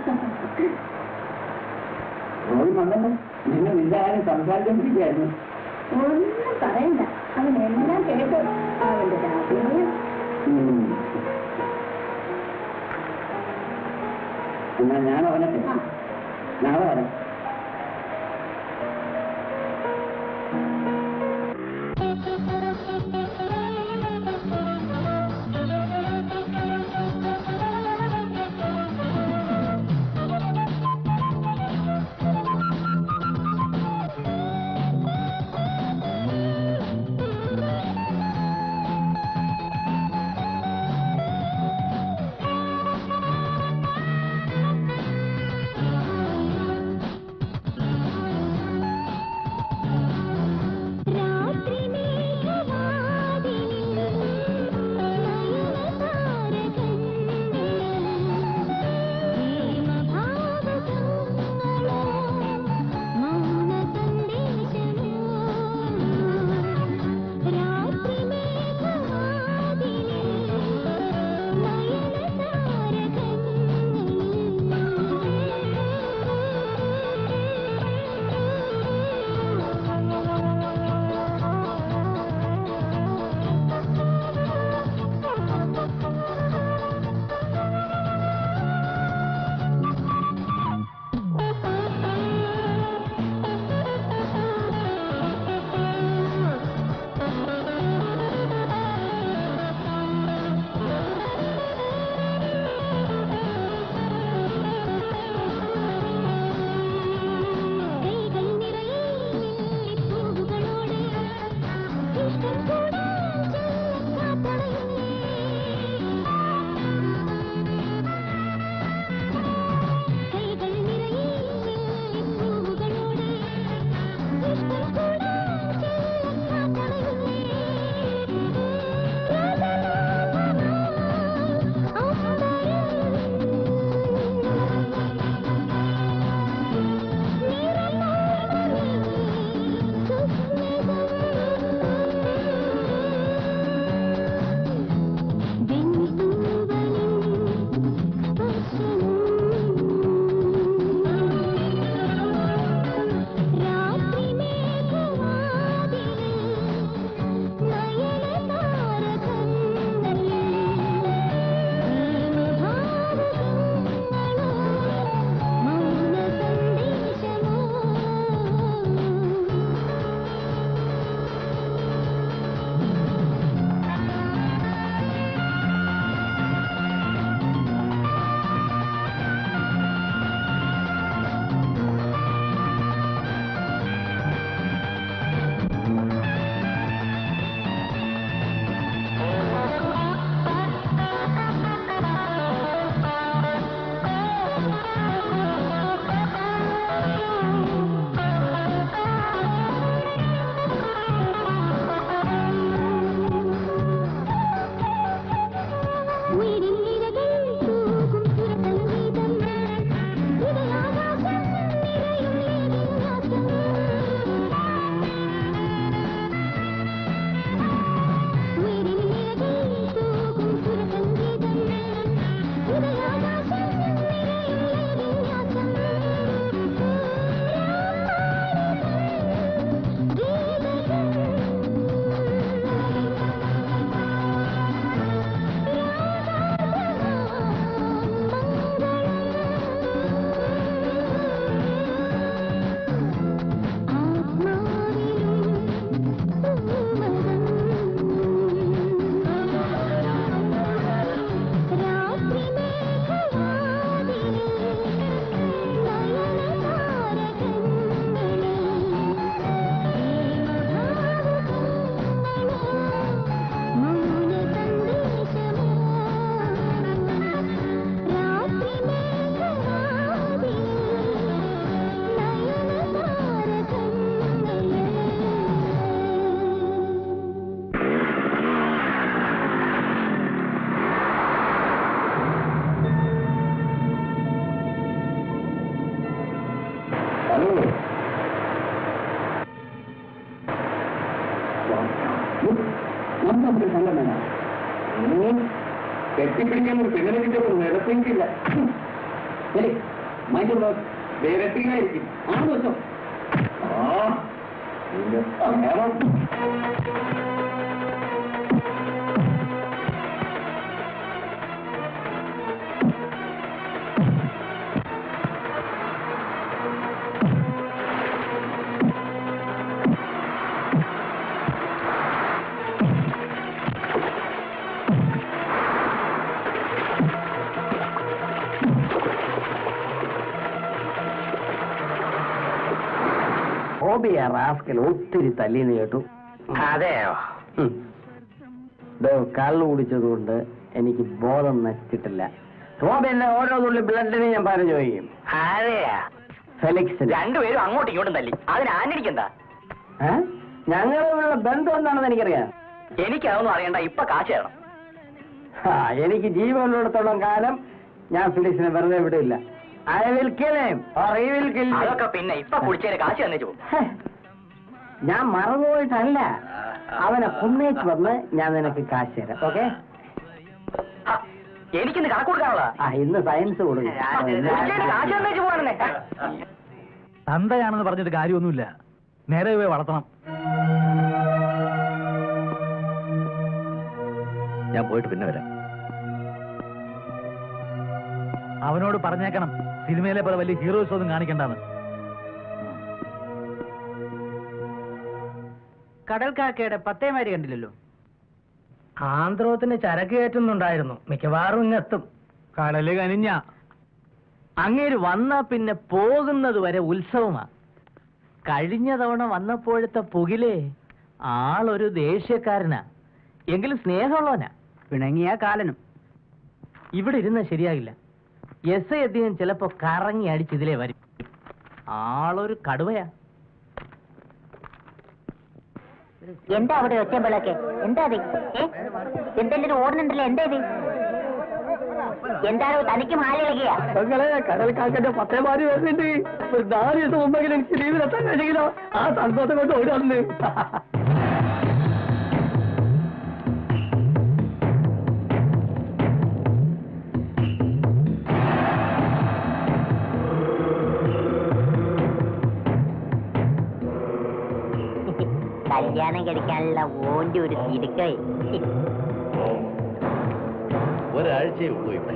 റോഡിൽ വന്നല്ലോ, നിങ്ങൾ ഇല്ലാരും സംസാരിച്ചോണ്ടിരിക്കുകയായിരുന്നു. ഒന്നും പറയണ്ട, അവൻ എല്ലാം കേട്ടു. അവന്റെ രാത്രിയും എന്നാ ഞാൻ അവനെ നാളെ വരാം. നമുക്ക് നമുക്ക് സംഘം വേണം. കെട്ടിപ്പിടിക്കാൻ ഒരു പെണ്ണിനെ കിട്ടിയപ്പോൾ നിരപ്പെങ്കില്ല. ശരി, മൈൻഡ് വേറെത്തിങ്ങായിരിക്കും ആണെന്ന് വെച്ചോ. ഹോബിയാ റാസ്കൽ ഒത്തിരി തല്ലിന്ന് കേട്ടു. അതെയോ? കള്ളു കുടിച്ചതുകൊണ്ട് എനിക്ക് ബോധം നശിച്ചിട്ടില്ല. ഹോബിന്റെ ഓരോ തുള്ളി ബ്ലഡിന് ഞാൻ പറഞ്ഞു ചോദിക്കും. അതെയാ? ഫെലിക്സ് രണ്ടുപേരും അങ്ങോട്ടും ഇങ്ങോട്ടും തല്ലി. അതിന് ആന്റണിക്കെന്താ? ഞങ്ങളുള്ള ബന്ധം എന്താണെന്ന് എനിക്കറിയാം. എനിക്കതൊന്നും അറിയണ്ട. ഇപ്പൊ കാശ് തരണം. എനിക്ക് ജീവനുള്ളിടത്തോളം കാലം ഞാൻ ഫിലിക്സിനെ വെറുതെ വിടില്ല. I will kill him or he will kill me. അതൊക്കെ പിന്നെ ഇപ്പൊ കുടിച്ചതിന് കാശ് തന്നെ പോകും. ഞാൻ മറന്നുപോയിട്ടല്ല, അവനെ കുന്നേച്ച് വന്ന് ഞാൻ നിനക്ക് കാശ് തരാം. ഓക്കെ? എനിക്കിന്ന് കണക്ക് കൊടുക്കാനുള്ള ഇന്ന് സയൻസ് കൊടുക്കും. കാശ് തന്നേച്ച് പോകാണെന്നേ. തന്തയാണെന്ന് പറഞ്ഞിട്ട് കാര്യമൊന്നുമില്ല. നേരെ പോയി വളർത്തണം. ഞാൻ പോയിട്ട് പിന്നെ വരാം. അവനോട് പറഞ്ഞേക്കണം സിനിമയിലെ പോലെ വലിയ ഹീറോസ് ഒന്നും കാണിക്കണ്ടാന്ന്. കടൽക്കാക്കയുടെ പത്തേമാരി കണ്ടില്ലല്ലോ. ആന്ധ്രോത്തിന് ചരക്ക് കയറ്റുന്നുണ്ടായിരുന്നു. മിക്കവാറും ഇങ്ങെത്തും. കടല് കനിഞ്ഞ അങ്ങേര് വന്നാ പിന്നെ പോകുന്നത് വരെ ഉത്സവമാ. കഴിഞ്ഞ തവണ വന്നപ്പോഴത്തെ പുകിലേ ആളൊരു ദേഷ്യക്കാരനാ, എങ്കിലും സ്നേഹമുള്ളവനാ. പിണങ്ങിയ കാലനും. ഇവിടെ ഇരുന്ന ശരിയാകില്ല. എസ് ഐ അധികം ചിലപ്പോ കറങ്ങി അടിച്ചിതിലേ വരും. ആളൊരു കടുവയാ. എന്താ അവിടെ ഒറ്റമ്പളൊക്കെ? എന്താ എന്തെങ്കിലും ഓടുന്നുണ്ടല്ലോ? എന്താ ഇത്? എന്താണോ തനിക്ക് മാലിളകിയാ? കടൽക്കാക്കന്റെ പത്തേമാരി വരുന്നുണ്ട്. ഒരു 4 ദിവസം മുമ്പെങ്കിലും എനിക്ക് ലീവിലെത്താൻ കഴിയില്ലോ. ആ സന്തോഷം കൊണ്ട് ഓടുന്നു. കല്യാണം കഴിക്കാനുള്ള ഓന്റെ ഒരു തിടുക്കേ. ഒരാഴ്ചയേ ഉള്ളൂ ഇവിടെ.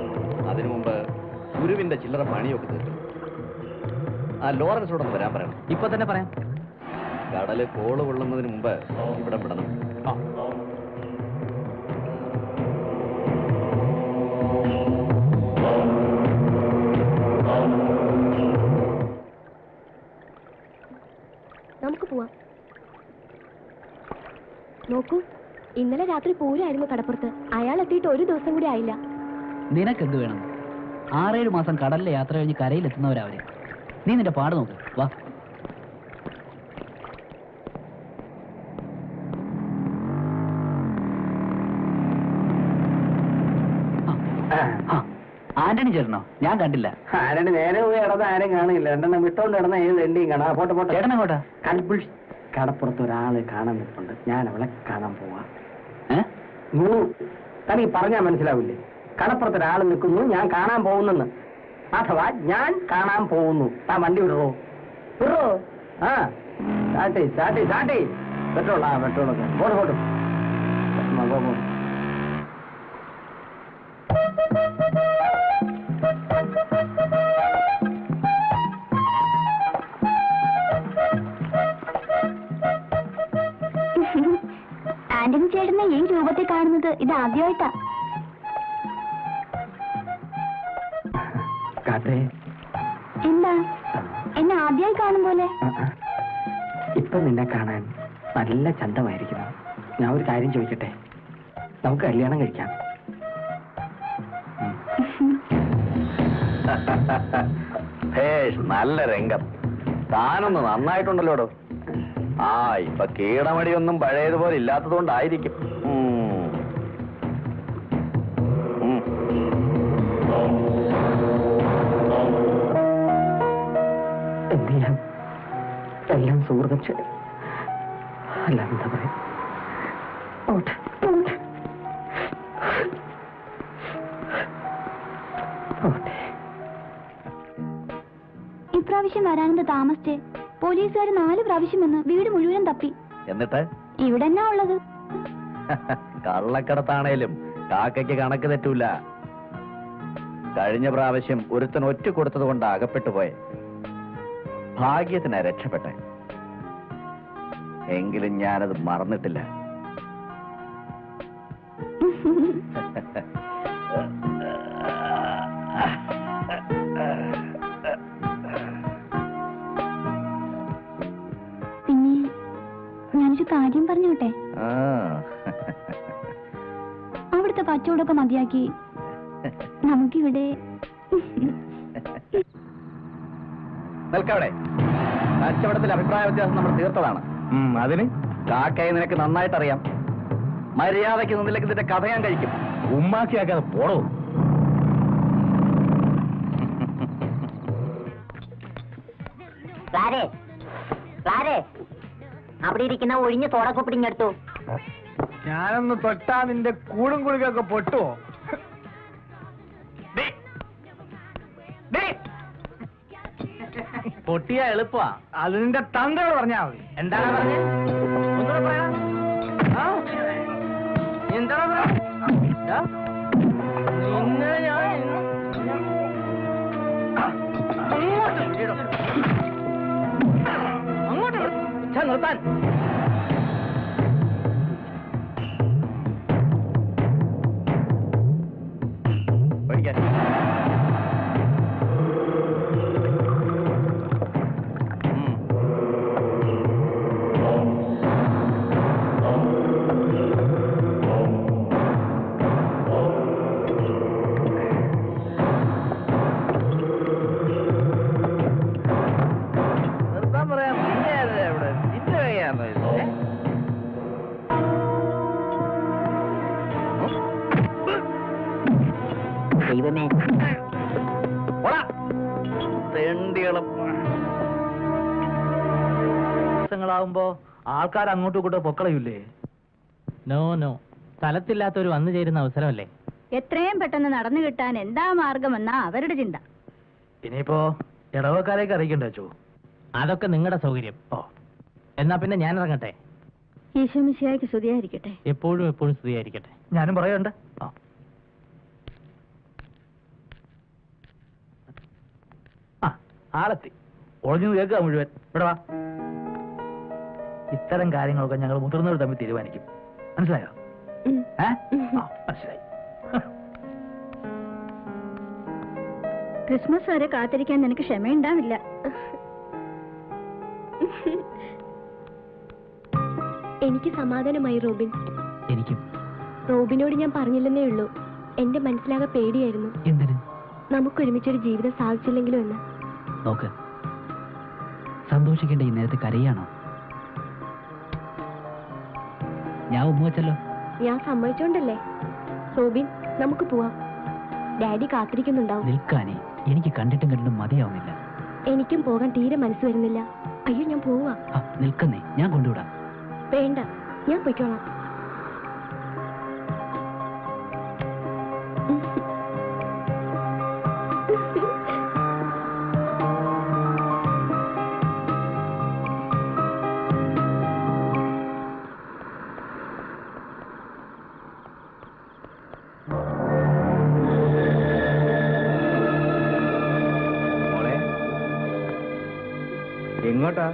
അതിനു മുമ്പ് ഗുരുവിന്റെ ചില്ലറ പണിയൊക്കെ തീർക്കും. ആ ലോറൻസോടൊന്ന് വരാൻ പറയണം. ഇപ്പൊ തന്നെ പറയാം. കടല് കോള് കൊള്ളുന്നതിന് മുമ്പ് ഇവിടെ വിടണം. നമുക്ക് പോവാം. നോക്കൂ, ഇന്നലെ രാത്രി പൂരമായിരുന്നു കടപ്പുറത്ത്. അയാൾ എത്തിയിട്ട് ഒരു ദിവസം കൂടി ആയില്ല. നിനക്കെന്ത് വേണം? 6-7 മാസം കടലിലെ യാത്ര കഴിഞ്ഞ് കരയിലെത്തുന്നവരവര്. നീ നിന്റെ പാട് നോക്ക്. വാ. ആന്റണി ചേട്ടനോ? ഞാൻ കണ്ടില്ല. ആരണ്ട് നേരെ പോയി കിടന്ന് ആരും കാണില്ല. 2 വിട്ടോണ്ട് കിടന്ന ഏത് എണ്ടിയും കാണാം. പോട്ടെ പോട്ടെ. ചേട്ടനെങ്ങോട്ടാ? കടപ്പുറത്ത് ഒരാള് കാണാൻ നിൽപ്പുണ്ട്. ഞാൻ അവളെ കാണാൻ പോവാ. ഏ? തനിക്ക് പറഞ്ഞാൽ മനസ്സിലാവില്ലേ? കടപ്പുറത്ത് ഒരാൾ നിൽക്കുന്നു, ഞാൻ കാണാൻ പോകുന്നെന്ന്. അഥവാ ഞാൻ കാണാൻ പോകുന്നു. ആ വണ്ടി വിടറോ? വിടറോ? ആ ചാട്ടി ചാട്ടി ചാട്ടി. പെട്രോൾ. ആ പെട്രോളൊക്കെ പോട്ട് പോട്ട്. ആന്റണി ചേട്ടനെ ഈ രൂപത്തിൽ കാണുന്നത് ഇത് ആദ്യമായിട്ടാ. എന്താ എന്നെ ആദ്യമായി കാണും പോലെ? ഇപ്പൊ നിന്നെ കാണാൻ നല്ല ചന്തമായിരിക്കുന്നു. ഞാൻ ഒരു കാര്യം ചോദിക്കട്ടെ? നമുക്ക് കല്യാണം കഴിക്കാം. നല്ല രംഗം. താനൊന്ന് നന്നായിട്ടുണ്ടല്ലോടോ. ആ ഇപ്പൊ കീടമടിയൊന്നും പഴയതുപോലെ ഇല്ലാത്തതുകൊണ്ടായിരിക്കും. എന്ത് ചെയ്യാം? എല്ലാം സുഹൃതക്ഷ. അല്ല എന്താ പറയാ, ഇപ്രാവശ്യം വരാനെന്ത് താമസിച്ചേ? പോലീസുകാർ 4 പ്രാവശ്യം വന്ന് വീട് മുഴുവൻ തപ്പി. എന്നിട്ട് ഇവിടെ എന്നാ ഉള്ളത്? കള്ളക്കടത്താണേലും കാക്കയ്ക്ക് കണക്ക് തെറ്റൂല. കഴിഞ്ഞ പ്രാവശ്യം ഒരുത്തൻ ഒറ്റ കൊടുത്തത് കൊണ്ട് അകപ്പെട്ടു പോയെ. ഭാഗ്യത്തിനാ രക്ഷപ്പെട്ടെ. എങ്കിലും ഞാനത് മറന്നിട്ടില്ല. പിന്നെ ഞാനൊരു കാര്യം പറഞ്ഞോട്ടെ. അവിടുത്തെ കച്ചവടമൊക്കെ മതിയാക്കി നമുക്കിവിടെ നിൽക്കവിടെ. കച്ചവടത്തിൽ അഭിപ്രായ വ്യത്യാസം നമ്മൾ തീർത്തതാണ്. അതിന് കാക്കയെ നിനക്ക് നന്നായിട്ട് അറിയാം. മര്യാദയ്ക്ക് നിന്നില്ലെങ്കിൽ ഇതിന്റെ കഥ ഞാൻ കഴിക്കും. ഉമ്മാക്കിയാക്കാതെ പോടോ. അവിടെ ഇരിക്കുന്ന ഒഴിഞ്ഞ തോടക്കൊപ്പിടിഞ്ഞെടുത്തു. ഞാനൊന്ന് തൊട്ടാ നിന്റെ കൂടും കുളിക്കൊക്കെ പൊട്ടുവോ? പൊട്ടിയ എളുപ്പാ. അത് നിന്റെ തന്തയോട് പറഞ്ഞാ മതി. എന്താണ് പറഞ്ഞത്? ഒന്നുകൂടെ പറയാ. എന്താണ് പറയാ? നിന്നെ ഞാൻ അങ്ങോട്ട് നിർത്താൻ. പഠിക്കാൻ പറയാം. ഇവിടെ നിന്റെ വയ്യാന്നോ ഇത്? ദൈവമേ, ദിവസങ്ങളാവുമ്പോ ആൾക്കാർ അങ്ങോട്ടും ഇങ്ങോട്ടും പൊക്കളയൂലേ? നോ നോ, സ്ഥലത്തില്ലാത്തവർ വന്നു ചേരുന്ന അവസരമല്ലേ. എത്രയും പെട്ടെന്ന് നടന്നു കിട്ടാൻ എന്താ മാർഗമെന്നാ അവരുടെ ചിന്ത. ഇനിയിപ്പോ ഇടവക്കാരേക്ക് അറിയിക്കണ്ടേ ചോ? അതൊക്കെ നിങ്ങളുടെ സൗകര്യം. ഓ, എന്നാ പിന്നെ ഞാൻ ഇറങ്ങട്ടെ. ഈശോ മിശിഹായ്ക്ക് സ്തുതിയായിരിക്കട്ടെ. എപ്പോഴും എപ്പോഴും സ്തുതിയായിരിക്കട്ടെ. ഞാനും പറയുന്നുണ്ട്. ആളെത്തി. ഒളിഞ്ഞു കേൾക്കുക മുഴുവൻ. ഇവിടെ വാ. ഇത്തരം കാര്യങ്ങളൊക്കെ ഞങ്ങൾ മുതിർന്നവർ തമ്മിൽ തീരുമാനിക്കും. മനസ്സിലായോ? മനസ്സിലായി. ക്രിസ്മസ് വരെ കാത്തിരിക്കാൻ നിനക്ക് ക്ഷമയുണ്ടാവില്ല. എനിക്ക് സമാധാനമായി റോബിൻ. എനിക്കും. റോബിനോട് ഞാൻ പറഞ്ഞില്ലെന്നേ ഉള്ളൂ. എന്റെ മനസ്സിലാകെ പേടിയായിരുന്നു. എന്തിന്? നമുക്കൊരുമിച്ചൊരു ജീവിതം സാധിച്ചില്ലെങ്കിലും എന്ന്. നോക്ക്, സന്തോഷിക്കേണ്ട ഈ നേരത്തെ കരയാണോ? ഞാൻ ഉമ്മ വെച്ചല്ലോ. ഞാൻ സമ്മതിച്ചോണ്ടല്ലേ. റോബിൻ, നമുക്ക് പോവാം. ഡാഡി കാത്തിരിക്കുന്നുണ്ടാവും. നിൽക്കാനേ, എനിക്ക് കണ്ടിട്ടും കണ്ടിട്ടും മതിയാവുന്നില്ല. എനിക്കും പോകാൻ തീരെ മനസ്സ് വരുന്നില്ല. അയ്യോ, ഞാൻ പോവാ. നിൽക്കുന്നേ, ഞാൻ കൊണ്ടുവിടാം. വേണ്ട, ഞാൻ പൊയ്ക്കോളാം. എങ്ങോട്ടാ?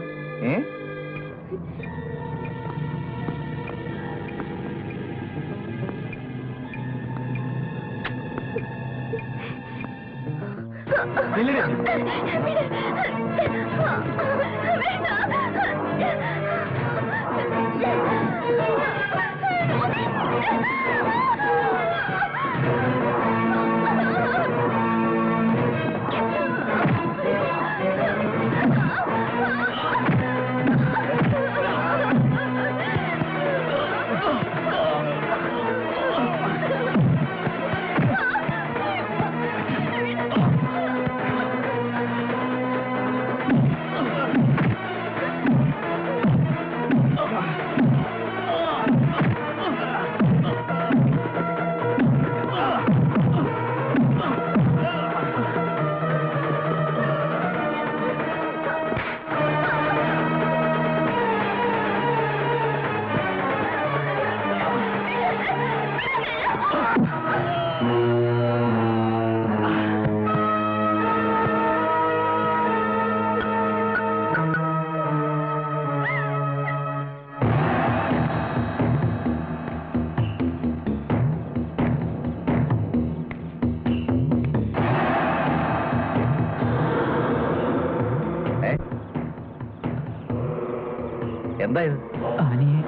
എന്തായത്? ആനയെ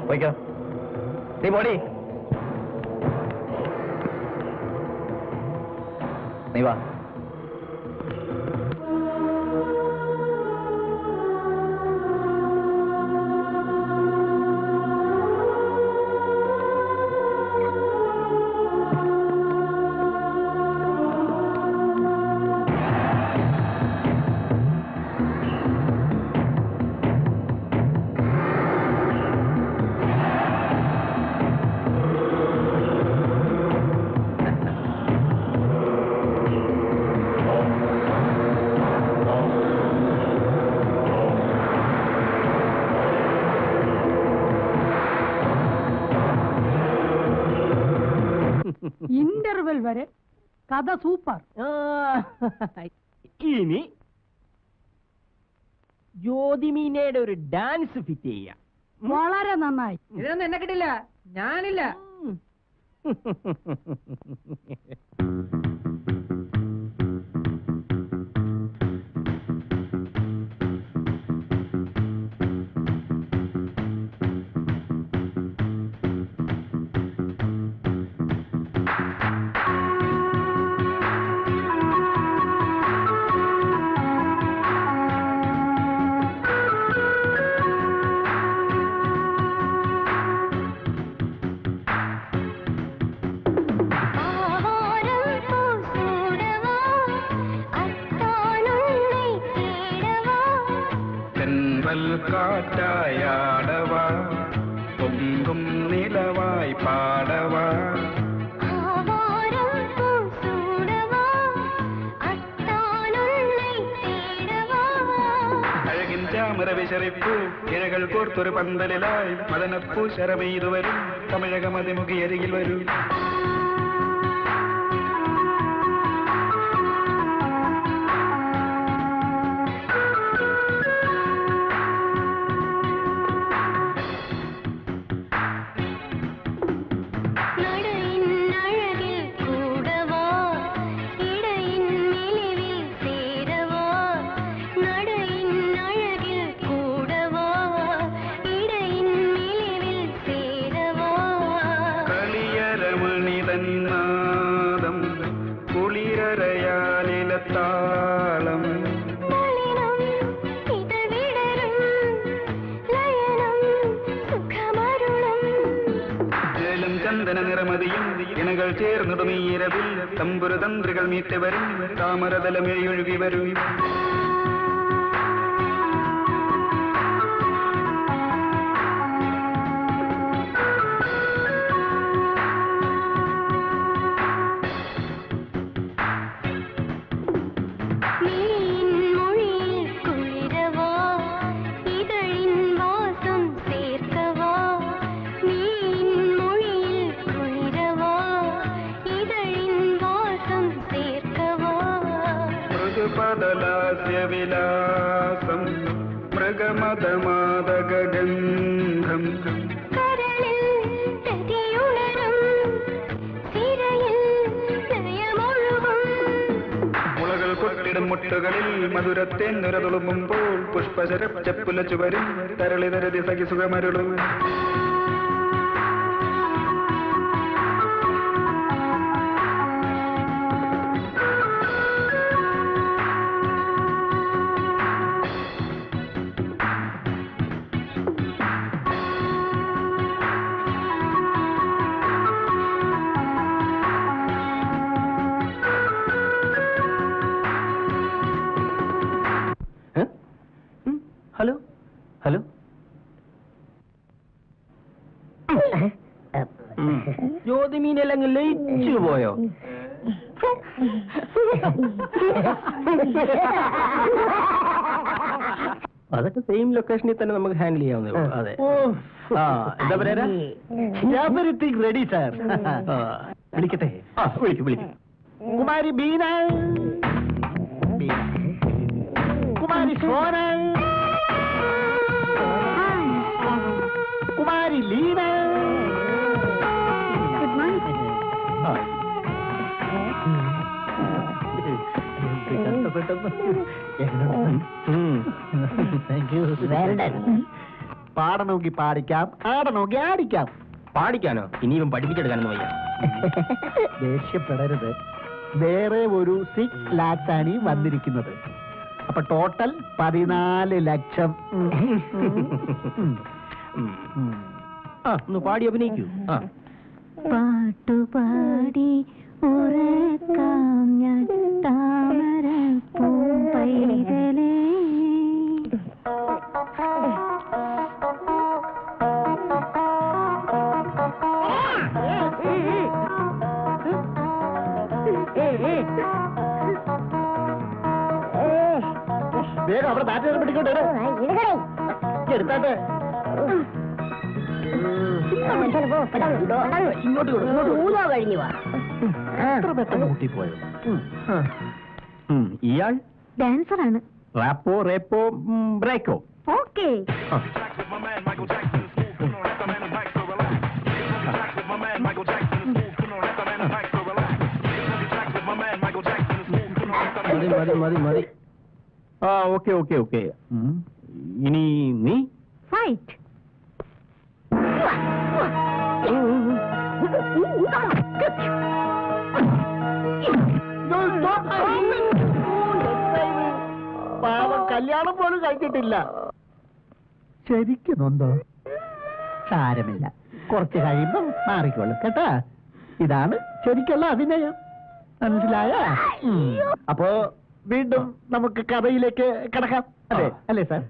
പോയിക്കോ, നീ പോടി. നീ വാ. ഇന്റർവെൽ വരെ കഥ സൂപ്പർ. ഇനി ജ്യോതിമീനയുടെ ഒരു ഡാൻസ് ഫിറ്റ് ചെയ്യാം. വളരെ നന്നായി. ഇതൊന്നും എന്നെ കിട്ടില്ല, ഞാനില്ല. കാറ്റായാടവ പൊങ്കും നിലവായി പാടവ അഴകിൻ ചാമര വിശറിപ്പൂ ഇഴകൾ കോർത്തൊരു പന്തലിലായി മദനപ്പൂ ശരമെയ്തു വരും തമിഴക മതിമുഖി അരികിൽ വരൂ. ും കുളിരയാലിലത്താളം ജലം ചന്ദന നിറമതിയും ഇണകൾ ചേർന്നിടും ഈ ഇരവിൽ തമ്പുരു തന്ത്രികൾ മീറ്റ് വരും താമരതലമേയൊഴുകി വരും. പദലാസ്യവിലാസം മൃഗമതമാദഗന്ധം മുളകൾ കൊട്ടിടും മുട്ടുകളിൽ മധുരത്തേൻ നുരതുളുമ്പുമ്പോൾ പുഷ്പശര ചെപ്പുലച്ചു വരും തരളിതരതി സഖി സുഖമരുളും. ഹലോ ഹലോ, ജ്യോതിമീനെല്ലാം ലയിച്ചു പോയോ? അതൊക്കെ സെയിം ലൊക്കേഷനിൽ തന്നെ നമുക്ക് ഹാൻഡിൽ ചെയ്യാവുന്നേ ഉള്ളൂ. അതെ. എന്താ പറയാ, റെഡി സാർ. വിളിക്കട്ടെ? വിളിക്കും. കുമാരി ബീന, കുമാരി സോന, കുമാരി ലീന. Good morning. പെട്ടെന്ന് പാടണമെങ്കിൽ പാടിക്കാം, ആടണമെങ്കിൽ ആടിക്കാം. പാടിക്കാനോ? ഇനിയും പഠിപ്പിച്ചെടുക്കാനൊന്നും വയ്യ. ദേഷ്യപ്പെടരുത്. വേറെ ഒരു 6 lakhs ആണ് ഈ വന്നിരിക്കുന്നത്. അപ്പൊ ടോട്ടൽ 14 ലക്ഷം. ഒന്ന് പാടി അഭിനയിക്കൂ. പാട്ടുപാടി ഉറക്കാം ഞാൻ താമരപ്പൂമ്പൈതലേ. വേഗം അവിടെ ബാറ്റ് പിടിക്കോട്ടെ, എടുത്താട്ടെ. ഇങ്ങോട്ട് കഴിഞ്ഞു വാ. എത്ര പെട്ടെന്ന് കൂട്ടിപ്പോയോ? ഇയാൾ ഡാൻസറാണ്. റാപ്പോ റേപ്പോ ബ്രേക്കോ? ഓക്കേ. മതി. ആ ഓക്കെ. ഇനി നീ ഫൈറ്റ്. പാവം കല്യാണം പോലും കഴിച്ചിട്ടില്ല. ശരിക്കുന്നുണ്ടോ? സാരമില്ല, കുറച്ച് കഴിയുമ്പം മാറിക്കോളും കേട്ടാ. ഇതാണ് ശരിക്കുള്ള അഭിനയം, മനസ്സിലായ? അപ്പോ വീണ്ടും നമുക്ക് കഥയിലേക്ക് കിടക്കാം. അല്ലേ സാർ?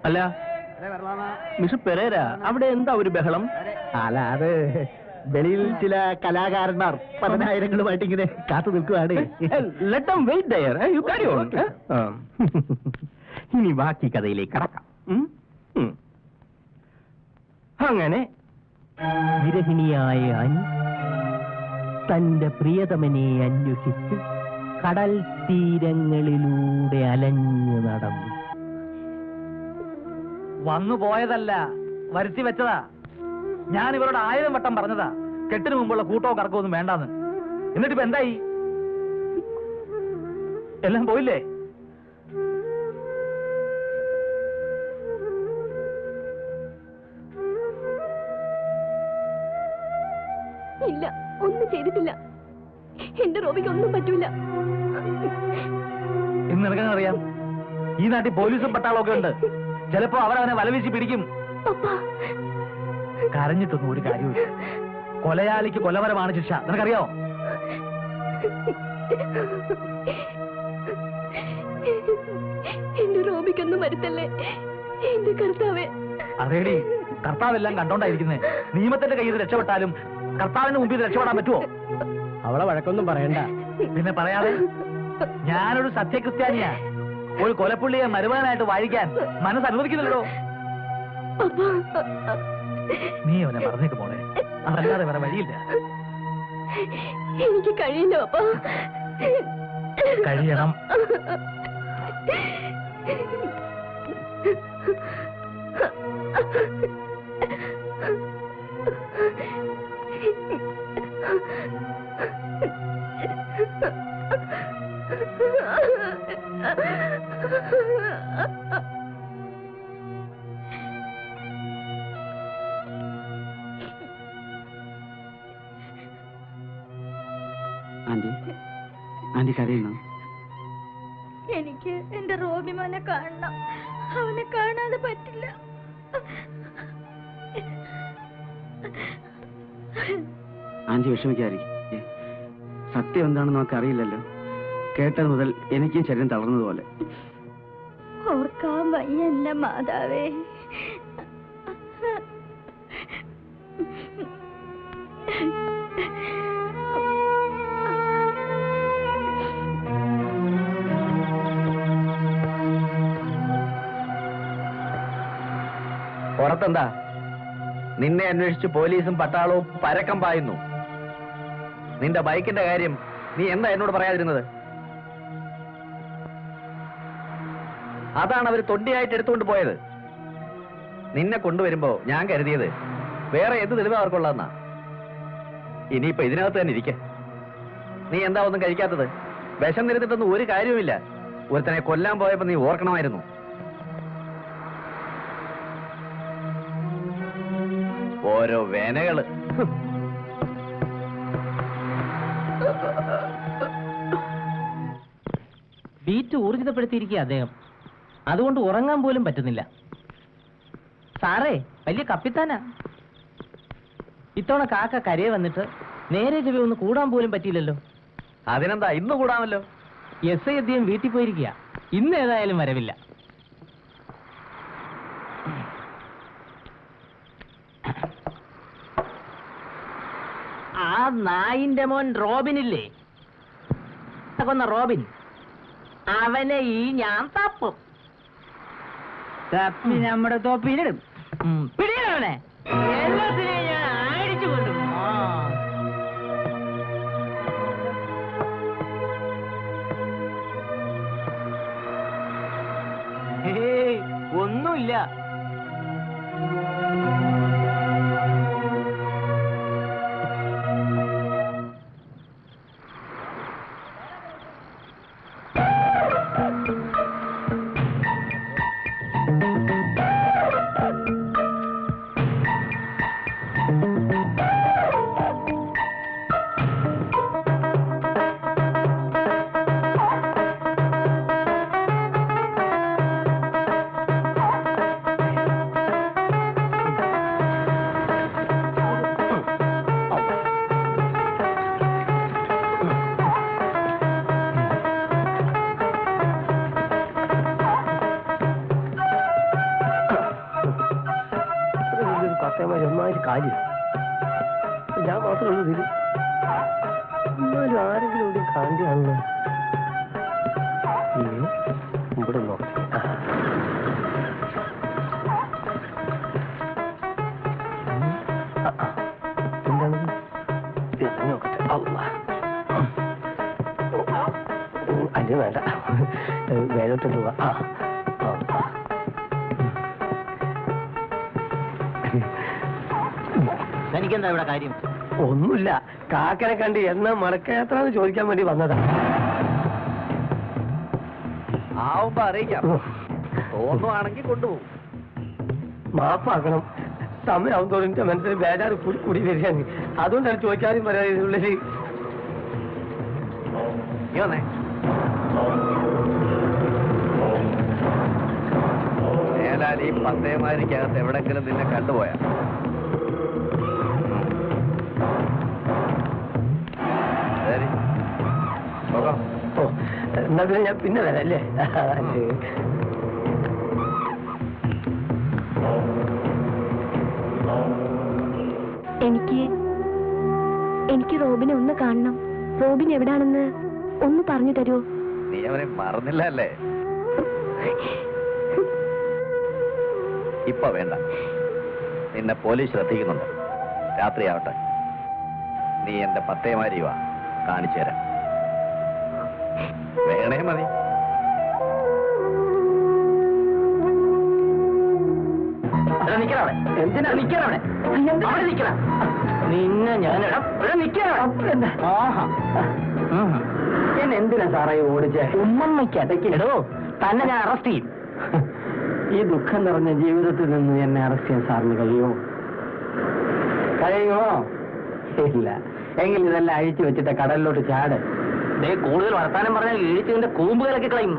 അല്ല മിസ്റ്റർ പെരേര, അവിടെ എന്താ ഒരു ബഹളം? അല്ല, അത് വെളിയിൽ ചില കലാകാരന്മാർ പതിനായിരങ്ങളുമായിട്ട് ഇങ്ങനെ കാത്തു നിൽക്കുകയാണ്. Let them wait there. You carry on. ഇനി ബാക്കി കഥയിലേക്ക് കടക്കാം. അങ്ങനെ വിരഹിണിയായ അനി തന്റെ പ്രിയതമനെ അന്വേഷിച്ച് കടൽ തീരങ്ങളിലൂടെ അലഞ്ഞു നടന്നു. വന്നു പോയതല്ല, വരുത്തി വെച്ചതാ. ഞാൻ ഇവരോട് 1000 വട്ടം പറഞ്ഞതാ കെട്ടിന് മുമ്പുള്ള കൂട്ടവും കറക്കമൊന്നും വേണ്ടാന്ന്. എന്നിട്ടിപ്പോ എന്തായി? എല്ലാം പോയില്ലേ? ഇല്ല, ഒന്നും ചെയ്തിട്ടില്ല. എന്റെ റോബിക്ക് ഒന്നും പറ്റൂല. ഇന്ന് നിനക്കറിയാം, ഈ നാട്ടിൽ പോലീസും പട്ടാളമൊക്കെ ഉണ്ട്. ചിലപ്പോ അവരവനെ വലവീശി പിടിക്കും. കരഞ്ഞിട്ടൊന്നും ഒരു കാര്യമില്ല. കൊലയാളിക്ക് കൊലമരമാണ് ശിക്ഷ, നിനക്കറിയോ? എന്റെ റോബിക്കൊന്നും വരുത്തല്ലേ എന്റെ കർത്താവേ. അതേടി, കർത്താവെല്ലാം കണ്ടോണ്ടായിരിക്കുന്നേ. നിയമത്തിന്റെ കയ്യിൽ രക്ഷപ്പെട്ടാലും കർത്താവിന് മുമ്പിൽ രക്ഷപ്പെടാൻ പറ്റുമോ? അവളെ വഴക്കൊന്നും പറയണ്ട. പിന്നെ പറയാതെ, ഞാനൊരു സത്യക്രിസ്ത്യാനിയാ. ഒരു കൊലപ്പുള്ളിയെ മരുമകനായിട്ട് വാഴിക്കാൻ മനസ്സ് അനുവദിക്കുന്നില്ലല്ലോ. നീ അവനെ മറന്നേക്ക് മോളെ, അതല്ലാതെ വേറെ വഴിയില്ല. എനിക്ക് കഴിയില്ല അപ്പ. കഴിയണം. ആന്റി കരയുന്നു? എനിക്ക് എന്റെ റോബി മോനെ കാണണം. അവനെ കാണാതെ പറ്റില്ല. ആന്റി വിഷമിക്കാരി. സത്യം എന്താണെന്ന് നമുക്ക് അറിയില്ലല്ലോ. കേട്ടത് മുതൽ എനിക്കും ശരീരം തളർന്നതുപോലെ. ഓർക്കാൻ വയ്യ എന്റെ മാതാവേ. പുറത്തെന്താ? നിന്നെ അന്വേഷിച്ച് പോലീസും പട്ടാളവും പരക്കം പായുന്നു. നിന്റെ ബൈക്കിന്റെ കാര്യം നീ എന്താ എന്നോട് പറയാതിരുന്നത്? അതാണ് അവർ തൊണ്ടിയായിട്ട് എടുത്തുകൊണ്ട് പോയത്. നിന്നെ കൊണ്ടുവരുമ്പോ ഞാൻ കരുതിയത് വേറെ എന്ത് തെളിവ് അവർക്കുള്ളതെന്നാ. ഇനിയിപ്പോ ഇതിനകത്ത് തന്നെ ഇരിക്കെ. നീ എന്താ ഒന്നും കഴിക്കാത്തത്? വിഷം നിരത്തിട്ടൊന്നും ഒരു കാര്യവുമില്ല. ഒരുത്തനെ കൊല്ലാൻ പോയപ്പോ നീ ഓർക്കണമായിരുന്നു. ഓരോ വേനകള്. ബീറ്റ് ഊർജിതപ്പെടുത്തിയിരിക്കുക അദ്ദേഹം. അതുകൊണ്ട് ഉറങ്ങാൻ പോലും പറ്റുന്നില്ല. സാറേ വലിയ കപ്പിത്താനാ. ഇത്തവണ കാക്ക കരയെ വന്നിട്ട് നേരെ ചെവി ഒന്ന് കൂടാൻ പോലും പറ്റിയില്ലല്ലോ. അതിനെന്താ, ഇന്ന് കൂടാമല്ലോ. എസ് ഐ അദ്ദേഹം വീട്ടിൽ പോയിരിക്കുക. ഇന്ന് ഏതായാലും വരവില്ല. ആ നായിന്റെ മോൻ റോബിനില്ലേ, കൊന്ന റോബിൻ, അവനെ ഈ ഞാൻ തപ്പും. തപ്പി നമ്മുടെ തൊപ്പിയിലിടും. പിടിയവനെ എല്ലാത്തിനെയും ഞാൻ അടിച്ചു കൊണ്ടും. ഒന്നുമില്ല. കാര്യം ഞാൻ മാത്രമേ ഉള്ളൂ. എന്നാലും ആരെങ്കിലും ഇവിടെ കാണ്ടിയാണല്ലോ. ഇവിടെ നോക്കാം. എന്താണ് നോക്കട്ടെ. അതിന് വേണ്ട, വേഗത്തോട്ട് പോവാ. എനിക്കെന്താ ഇവിടെ കാര്യം? ഒന്നുമില്ല, കാക്കനെ കണ്ട് എന്നാ മടക്കയാത്ര ചോദിക്കാൻ വേണ്ടി വന്നതാ. ആവുമ്പോ അറിയിക്കാം. തോന്നുവാണെങ്കിൽ കൊണ്ടുപോകും. മാപ്പാക്കണം. സമയമാവും തോറും എന്റെ മനസ്സിൽ ബേജാറ് കൂടി കൂടി വരികയാണ്. അതുകൊണ്ടാണ് ചോദിക്കാനും പറയാൻ ഉള്ളിൽ. മേലാൽ ഈ പത്തേമാരിക്കകത്ത് എവിടെങ്കിലും നിന്നെ കണ്ടുപോയാ എന്നാ പിന്നെ ഞാൻ പിന്നെ വരാം അല്ലേ? എനിക്ക് റോബിനെ ഒന്ന് കാണണം. റോബിൻ എവിടാണെന്ന് ഒന്ന് പറഞ്ഞു തരുമോ? നീ അവനെ മറന്നില്ല അല്ലേ? ഇപ്പൊ വേണ്ട, നിന്നെ പോലീസ് ശ്രദ്ധിക്കുന്നുണ്ട്. രാത്രിയാവട്ടെ, നീ എന്റെ പത്തേമാരി വാ, കാണിച്ചു തരാം. വേണേ മതി. എന്തിനാ നിക്കണവിടെ? നിന്നെ ഞാൻ എന്തിനാ സാറേ ഓടിച്ചേ? ഉമ്മമ്മയ്ക്ക് അടക്കിടോ തന്നെ ഞാൻ അറസ്റ്റ് ചെയ്യും. ഈ ദുഃഖം നിറഞ്ഞ ജീവിതത്തിൽ നിന്ന് എന്നെ അറസ്റ്റ് ചെയ്യാൻ സാറിന് കഴിയുമോ? ഇല്ല. എങ്കിൽ ഇതെല്ലാം അഴിച്ചു വെച്ചിട്ട് കടലിലോട്ട് ചാട്. കൂടുതൽ വർത്താനം പറഞ്ഞാൽ ഇഴിച്ചതിന്റെ കൂമ്പുകളൊക്കെ കളയും.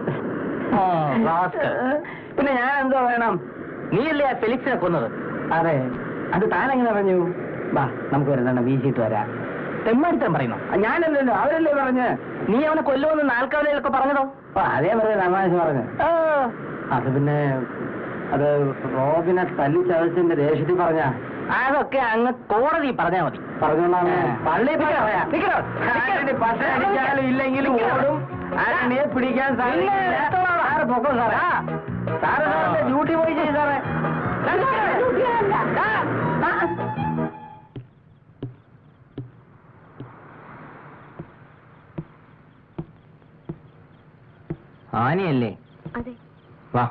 പിന്നെ ഞാൻ എന്തോ വേണം? നീയല്ലേ ആ ഫെലിക്സിനെ കൊന്നത്? അതെ. അത് താനെങ്ങനെ പറഞ്ഞു? വാ, നമുക്ക് വരണ്ട, വീശിട്ട് വരാം. തെമ്മാടിത്തരം പറയുന്നു. ഞാനല്ലല്ലോ, അവരല്ലേ പറഞ്ഞ്. നീ അവനെ കൊല്ലുമെന്ന് നാൽക്കാവലൊക്കെ പറഞ്ഞതോ? അതേ പറഞ്ഞ തമാശ പറഞ്ഞു. അത് പിന്നെ അത് റോബിനെ തല്ലി ചതച്ചതിന്റെ ദേഷ്യത്തിൽ പറഞ്ഞ. അതൊക്കെ അങ്ങ് കോടതി പറഞ്ഞാ മതി. പറഞ്ഞോളാം. പള്ളി പക്ഷേ അടിച്ചാലും ഇല്ലെങ്കിലും ഓടും. ആരെ പിടിക്കാൻ സാറ് പൊക്കോ സാറേ. സാറ് സാറിന്റെ ഡ്യൂട്ടി പോയി ചെയ്യും സാറേ. ആനയല്ലേ? അതെ. വാ.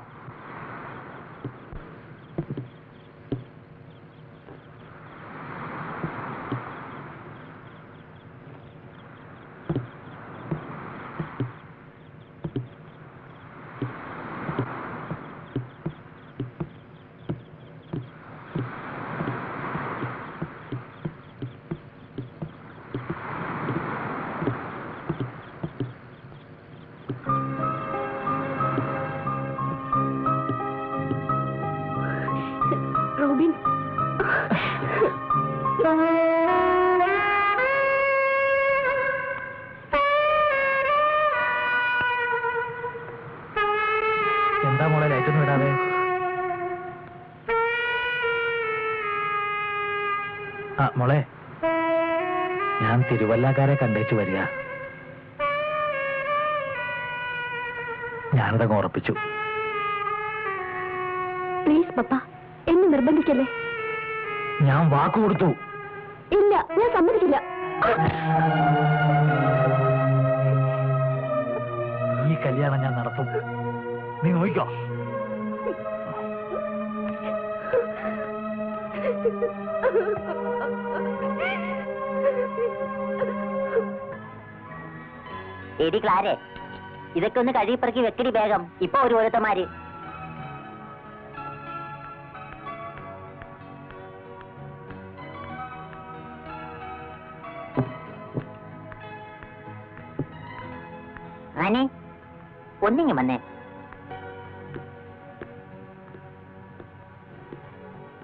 റോബിൻ. എന്താ മോളെ ലൈറ്റൊന്നും ഇടാതെ? ആ മോളെ, ഞാൻ തിരുവല്ലക്കാരെ കണ്ടേച്ചു വരിക. ഞാനിതങ്ങ് ഉറപ്പിച്ചു. പ്ലീസ് പപ്പ, എന്നെ നിർബന്ധിക്കല്ലേ. ഞാൻ വാക്ക് കൊടുത്തു. ഇല്ല, ഞാൻ സമ്മതിക്കില്ല. ഈ കല്യാണം ഞാൻ നടത്തും. നീ നോക്കിക്കോ. എടി ക്ലാരെ, ഇതൊക്കെ ഒന്ന് കഴുകിപ്പറക്കി വെക്കടി വേഗം. ഇപ്പൊ ഒരു ഓരോരുത്തമാര്. ആനി, ഒന്നിങ്ങി വന്നേ.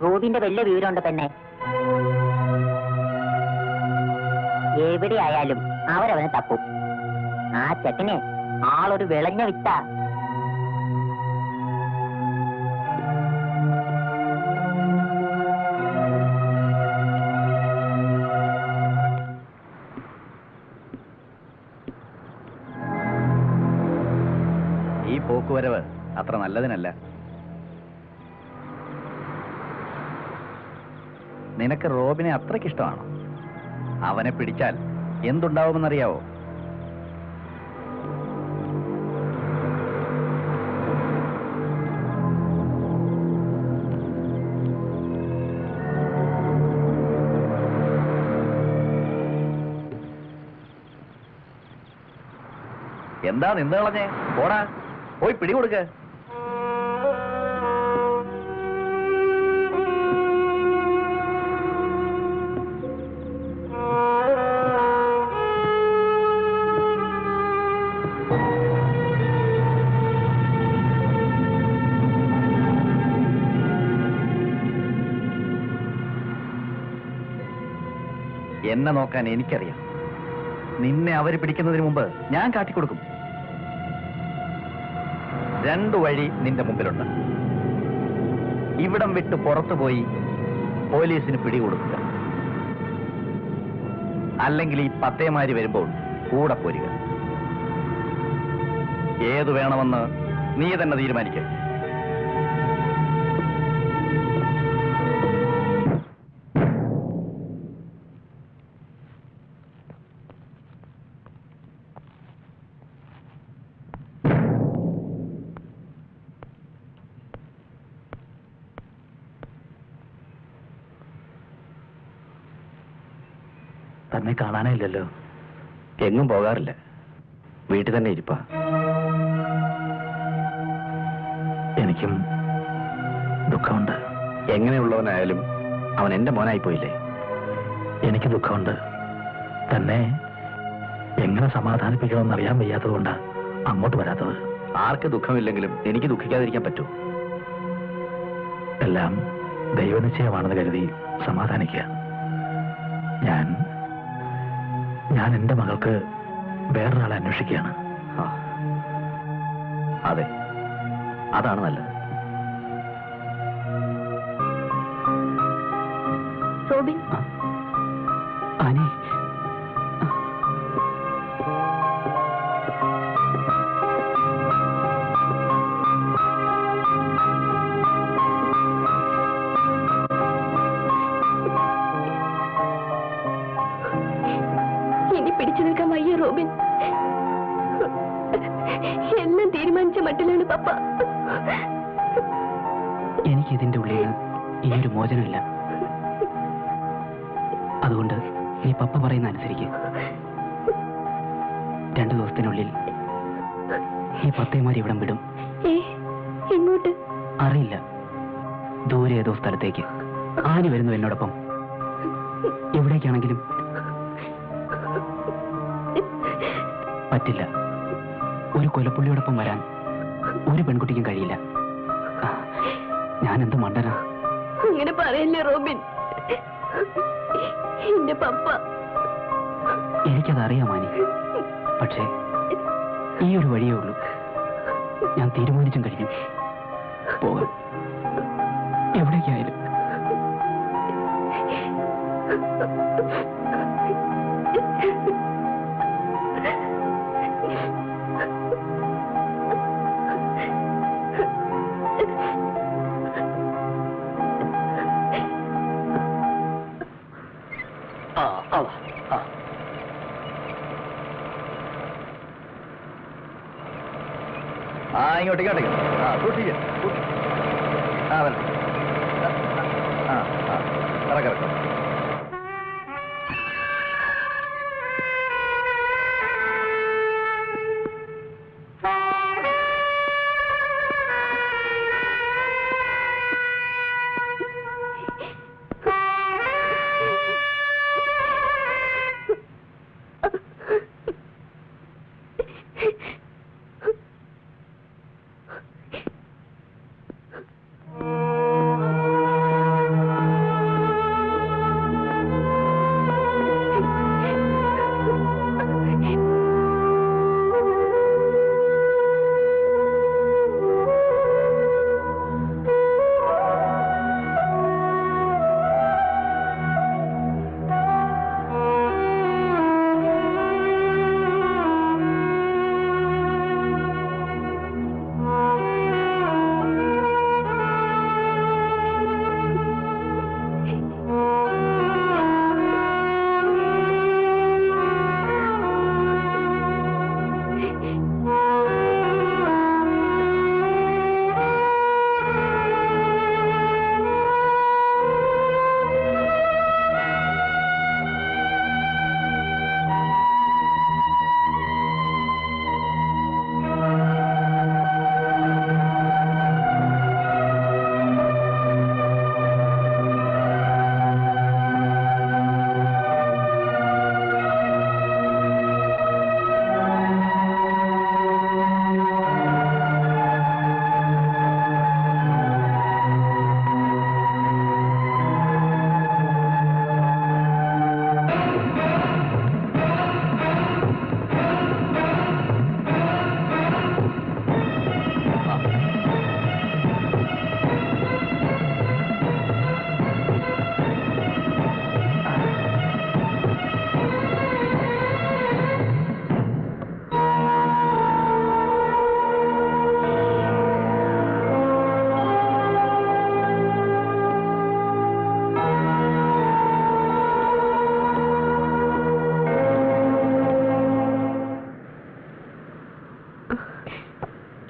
റൂബിന്റെ വലിയ വിവരമുണ്ട് പെണ്ണെ. എവിടെയായാലും അവരവനെ തപ്പും. ആ ചെക്കനെ ആളൊരു വിളഞ്ഞ വിത്ത. ഈ പോക്കുവരവ് അത്ര നല്ലതിനല്ല. നിനക്ക് റോബിനെ അത്രയ്ക്കിഷ്ടമാണോ? അവനെ പിടിച്ചാൽ എന്തുണ്ടാവുമെന്നറിയാവോ? എന്താ നിന്ന് കളഞ്ഞേ? പോടാ, പോയി പിടികൊടുക്ക. എന്നെ നോക്കാൻ എനിക്കറിയാം. നിന്നെ അവര് പിടിക്കുന്നതിന് മുമ്പ് ഞാൻ കാട്ടിക്കൊടുക്കും. 2 വഴി നിന്റെ മുമ്പിലുണ്ട്. ഇവിടം വിട്ട് പുറത്തു പോയി പോലീസിന് പിടികൊടുക്കുക, അല്ലെങ്കിൽ ഈ പത്തേമാരി വരുമ്പോൾ കൂടെ പോരുക. ഏതു വേണമെന്ന് നീ തന്നെ തീരുമാനിക്കുക. തന്നെ കാണാനേ ഇല്ലല്ലോ. എങ്ങും പോകാറില്ല, വീട്ടിൽ തന്നെ ഇരിപ്പാ. എനിക്കും ദുഃഖമുണ്ട്. എങ്ങനെയുള്ളവനായാലും അവൻ എന്റെ മോനായിപ്പോയില്ലേ. എനിക്ക് ദുഃഖമുണ്ട്. തന്നെ എങ്ങനെ സമാധാനിപ്പിക്കണമെന്ന് അറിയാൻ വയ്യാത്തതുകൊണ്ടാ അങ്ങോട്ട് വരാത്തത്. ആർക്ക് ദുഃഖമില്ലെങ്കിലും എനിക്ക് ദുഃഖിക്കാതിരിക്കാൻ പറ്റൂ. എല്ലാം ദൈവനിശ്ചയമാണെന്ന് കരുതി സമാധാനിക്കുക. ഞാൻ എന്റെ മകൾക്ക് വേറൊരാളെ അന്വേഷിക്കുകയാണ്. അതെ, അതാണ് നല്ലത്. റോബിൻ, ആനി, ഇനി പിടിച്ചു നിൽക്കാൻ വയ്യ റോബിൻ. എല്ലാം തീരുമാനിച്ച മട്ടിലാണ് പപ്പ. എനിക്ക് ഇതിന്റെ ഉള്ളിൽ ഇനിയൊരു മോചനമില്ല. അതുകൊണ്ട് നീ പപ്പ പറയുന്ന അനുസരിക്ക്. 2 ദിവസത്തിനുള്ളിൽ ഈ പത്തേമാരി ഇവിടം വിടും. എങ്ങോട്ട് അറിയില്ല. ദൂരെ ഏതോ സ്ഥലത്തേക്ക്. ആനി വരുന്നു എന്നോടൊപ്പം. എവിടേക്കാണെങ്കിലും. പറ്റില്ല. ഒരു കൊലപ്പുള്ളിയോടൊപ്പം വരാൻ ഒരു പെൺകുട്ടിക്കും കഴിയില്ല. ഞാൻ എന്ത് മണ്ടനാ. ഇങ്ങനെ പറയല്ലേ റോബിൻ. എന്റെ പപ്പ. എനിക്കതറിയാം മാനി. പക്ഷേ ഈ ഒരു വഴിയേ ഉള്ളൂ. ഞാൻ തീരുമാനിച്ചും കഴിഞ്ഞു പോകാൻ, എവിടേക്കായാലും. ഇങ്ങോട്ടേക്ക് സൂക്ഷിക്കുക. കറക്കം.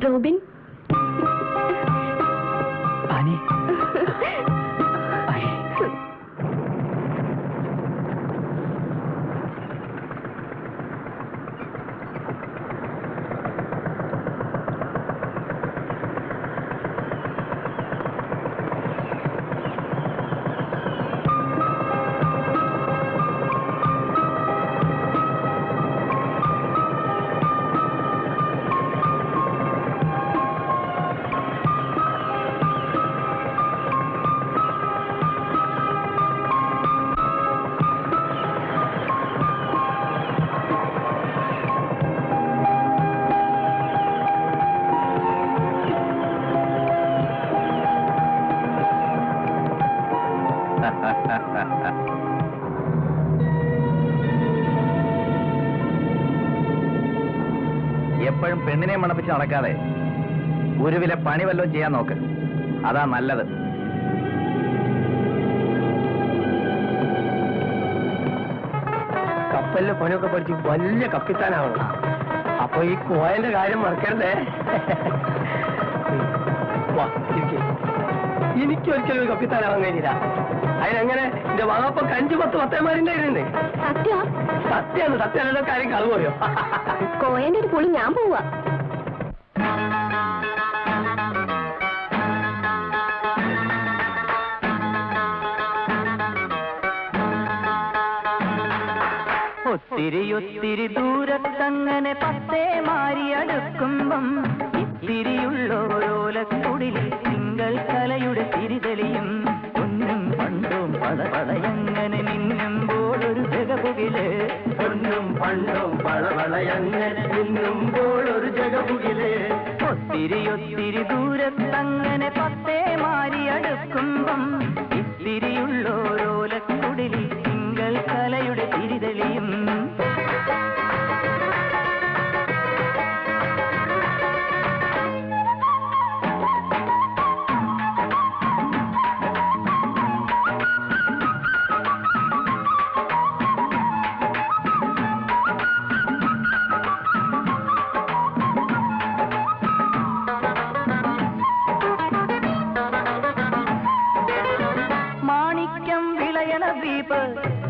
റോബിൻ, എപ്പോഴും പെണ്ണിനെ മണപ്പിച്ച് നടക്കാതെ ഗുരുവിലെ പണി വല്ലതും ചെയ്യാൻ നോക്ക്. അതാ നല്ലത്. കപ്പലിലെ പണിയൊക്കെ പഠിച്ച് വലിയ കപ്പിത്താനാവണം. അപ്പൊ ഈ കോയന്റെ കാര്യം മറക്കരുതേ. എനിക്കൊരിക്കലും ഒരു കപ്പിത്താനാവാൻ കഴിഞ്ഞില്ല. അതിനെങ്ങനെ എന്റെ വകപ്പൊക്കെ 5-10 പത്തേമാരുണ്ടായിരുന്നേ. സത്യാണ്. സത്യമല്ലോ കാര്യം കളുപോയോ? കോയന്റെ ഒരു പുളി ഞാൻ പോവാ. ഒത്തിരി ദൂരത്തങ്ങനെ പത്തേ മാറി അടുക്കുമ്പം ഇത്തിരിയുള്ളോരോലക്കുടിലിൽ തിങ്കൾ കലയുടെ തിരിതെളിയും പണ്ടും പളവളയങ്ങനെ മിന്നുമ്പോൾ ഒരു ജഗമുകിലേ ഒത്തിരി ദൂരത്തങ്ങനെ പത്തേ മാറിയടുക്കുമ്പം ഇത്തിരിയുള്ളോരോലക്കുടിലിൽ തിങ്കൾ കലയുടെ തിരിതെളിയും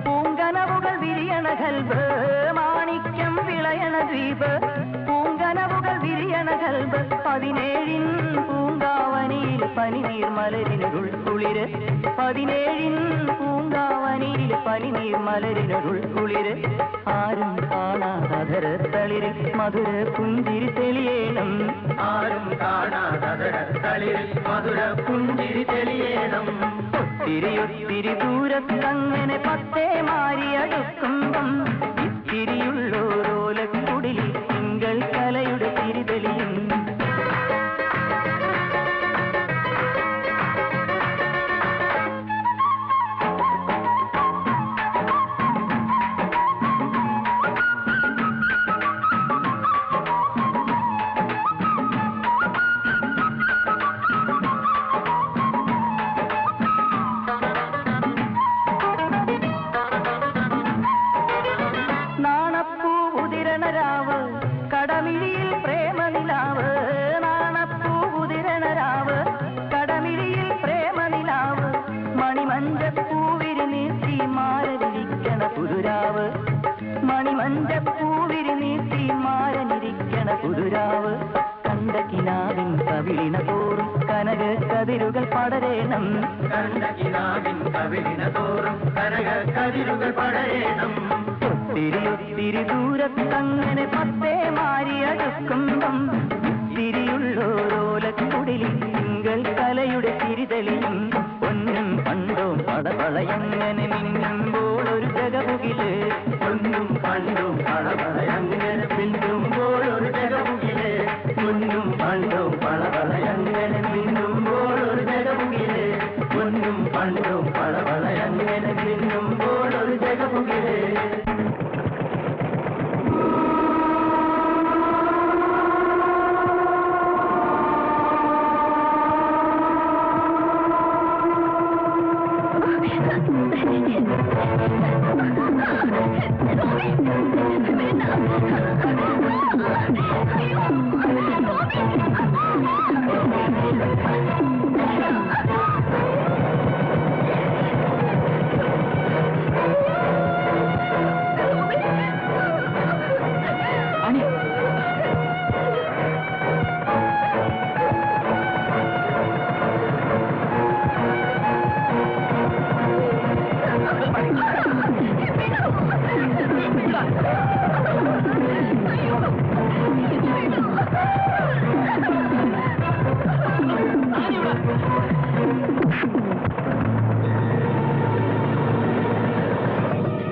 പൂങ്കനവുകൾ വിരിയണ കൽബ് മാണിക്യം വിളയണ ദ്വീപ് പൂങ്കനവുകൾ വിരിയണ കൽബ് 17 പൂങ്കാവനിയിൽ പനിനീർ മലരിനുൾ കുളിര് 17 പൂങ്കാവനിയിൽ പനിനീർ മലരിനുൾ കുളിര് ആരും കാണാതര തളിരിൽ മധുര പുഞ്ചിരി തെളിയേണം ആരും കാണാതര തളിരിൽ മധുര പുഞ്ചിരി തെളിയേണം ഒത്തിരി ദൂരത്തങ്ങനെ പത്തേ മാറിയടുക്കുമ്പം ഇത്തിരിയുള്ളോരോലക്കുടിലിൽ തിങ്കൾ കലയുടെ തിരിതെളിയും കടമിഴിയിൽ പ്രേമനിലാവ് നാണപ്പൂതിരണരാവ് കടമിഴിയിൽ പ്രേമനിലാവ് മണിമഞ്ചപ്പൂവിരി നീർത്തി മാരനിരിക്കണ പുതുരാവ് മണിമഞ്ചപ്പൂവിരി നീർത്തി മാരനിരിക്കണ പുതുരാവ് കണ്ട കിനാവിൻ കവിളിന തോറും കനക കതിരുകൾ പടരേണം കണ്ട കിനാവിൻ കവിളിന തോറും കനക കതിരുകൾ പടരേണം ഒത്തിരി ദൂരത്തങ്ങനെ പത്തേ മാറിയടുക്കുമ്പം ഇത്തിരിയുള്ളോരോലക്കുടിലിൽ തിങ്കൾ കലയുടെ തിരിതെളിയും പൊന്നും പണ്ടും പടപളയങ്ങനെ മിന്നുമ്പോൾ ഒരു ജഗമുകില് പൊന്നും പണ്ടും പളവളയങ്ങനെ മിന്നുമ്പോൾ ഒരു ജഗമുകിലേ പൊന്നും പണ്ടും പളവളയങ്ങനെ മിന്നുമ്പോൾ ഒരു ജഗമുകിലേ പൊന്നും പണ്ടും പളവളയങ്ങനെ മിന്നുമ്പോൾ ഒരു ജഗമുകിലേ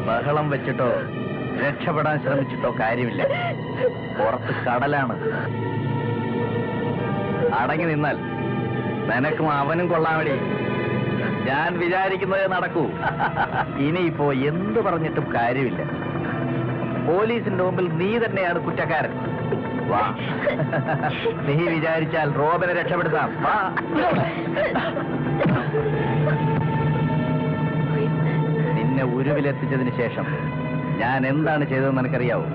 ബഹളം വെച്ചിട്ടോ രക്ഷപ്പെടാൻ ശ്രമിച്ചിട്ടോ കാര്യമില്ല. പുറത്ത് കടലാണ്. അടങ്ങി നിന്നാൽ നിനക്കും അവനും കൊള്ളാമടി. ഞാൻ വിചാരിക്കുന്നത് നടക്കൂ. ഇനിയിപ്പോ എന്ത് പറഞ്ഞിട്ടും കാര്യമില്ല. പോലീസിന്റെ മുമ്പിൽ നീ തന്നെയാണ് കുറ്റക്കാരൻ. വാ, നീ വിചാരിച്ചാൽ റോബിനെ രക്ഷപ്പെടുത്താം. വാ. നിന്നെ ഉരുവിലെത്തിച്ചതിന് ശേഷം ഞാൻ എന്താണ് ചെയ്തതെന്ന് എനിക്കറിയാവൂ.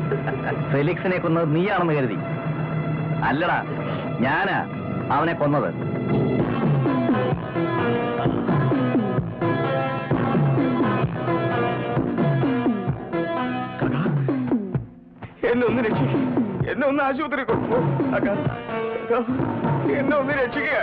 ഫെലിക്സിനെ കൊന്നത് നീയാണെന്ന് കരുതി. അല്ലടാ, ഞാനാ അവനെ കൊന്നത്. എന്നെ ഒന്ന് രക്ഷിക്കുക. എന്നെ ഒന്ന് ആശുപത്രി കൊണ്ടുപോ. എന്നെ ഒന്ന് രക്ഷിക്കുക.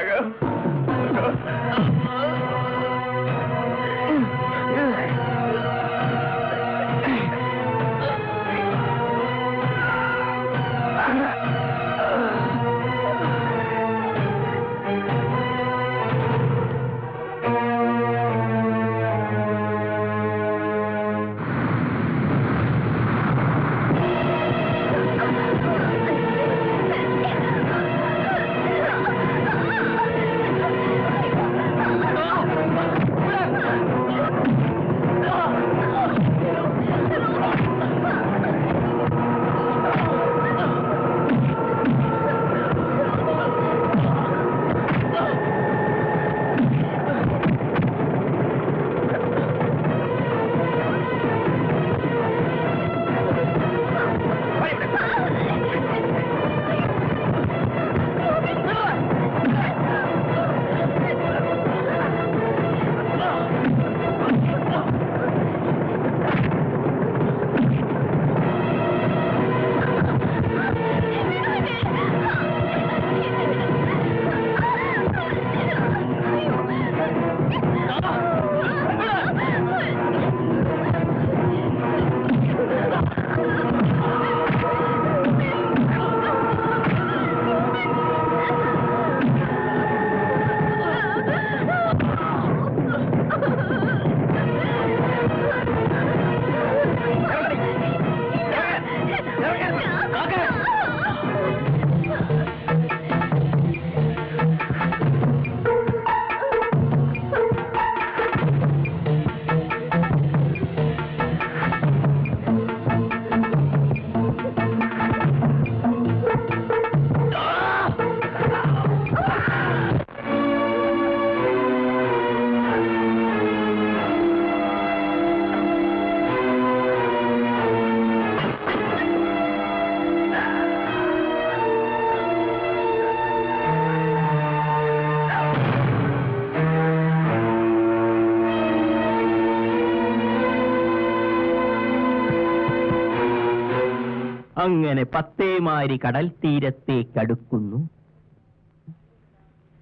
അങ്ങനെ പത്തേമാരി കടൽ തീരത്തേക്കടുക്കുന്നു.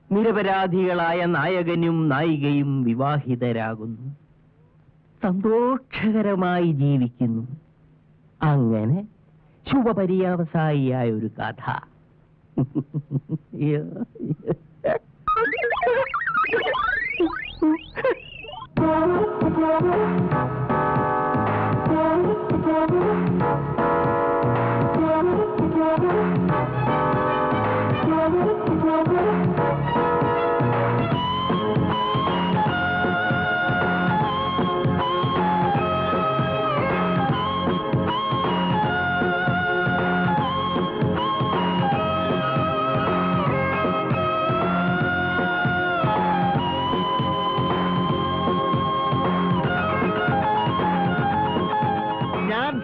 നിരപരാധികളായ നായകനും നായികയും വിവാഹിതരാകുന്നു, സന്തോഷകരമായി ജീവിക്കുന്നു. അങ്ങനെ ശുഭപര്യവസായിയായ ഒരു കഥ.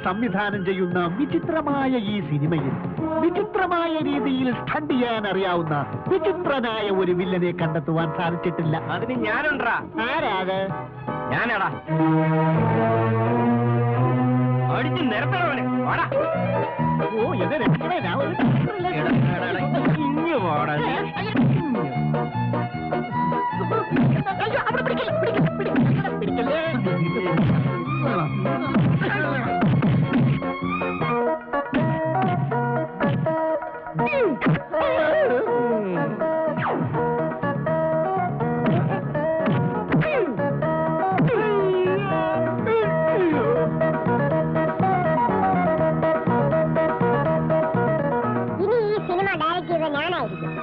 സംവിധാനം ചെയ്യുന്ന വിചിത്രമായ ഈ സിനിമയിൽ വിചിത്രമായ രീതിയിൽ സ്റ്റണ്ട് ചെയ്യാൻ അറിയാവുന്ന വിചിത്രനായ ഒരു വില്ലനെ കണ്ടെത്തുവാൻ സാധിച്ചിട്ടില്ല. അതിന് ഞാനുണ്ടാ. ആരാത്? ഞാനാടാ. അടിച്ച് നിരത്തണവന്. വാടാ. ഓ എന്നെ രക്ഷിക്കണേ, ഞാൻ ഒരു ഇഞ്ഞു വാടാ. പിടിക്കല്ലേ. ഇനി ഈ സിനിമ ഡയറക്റ്റ് ചെയ്ത ഞാനായിരിക്കും.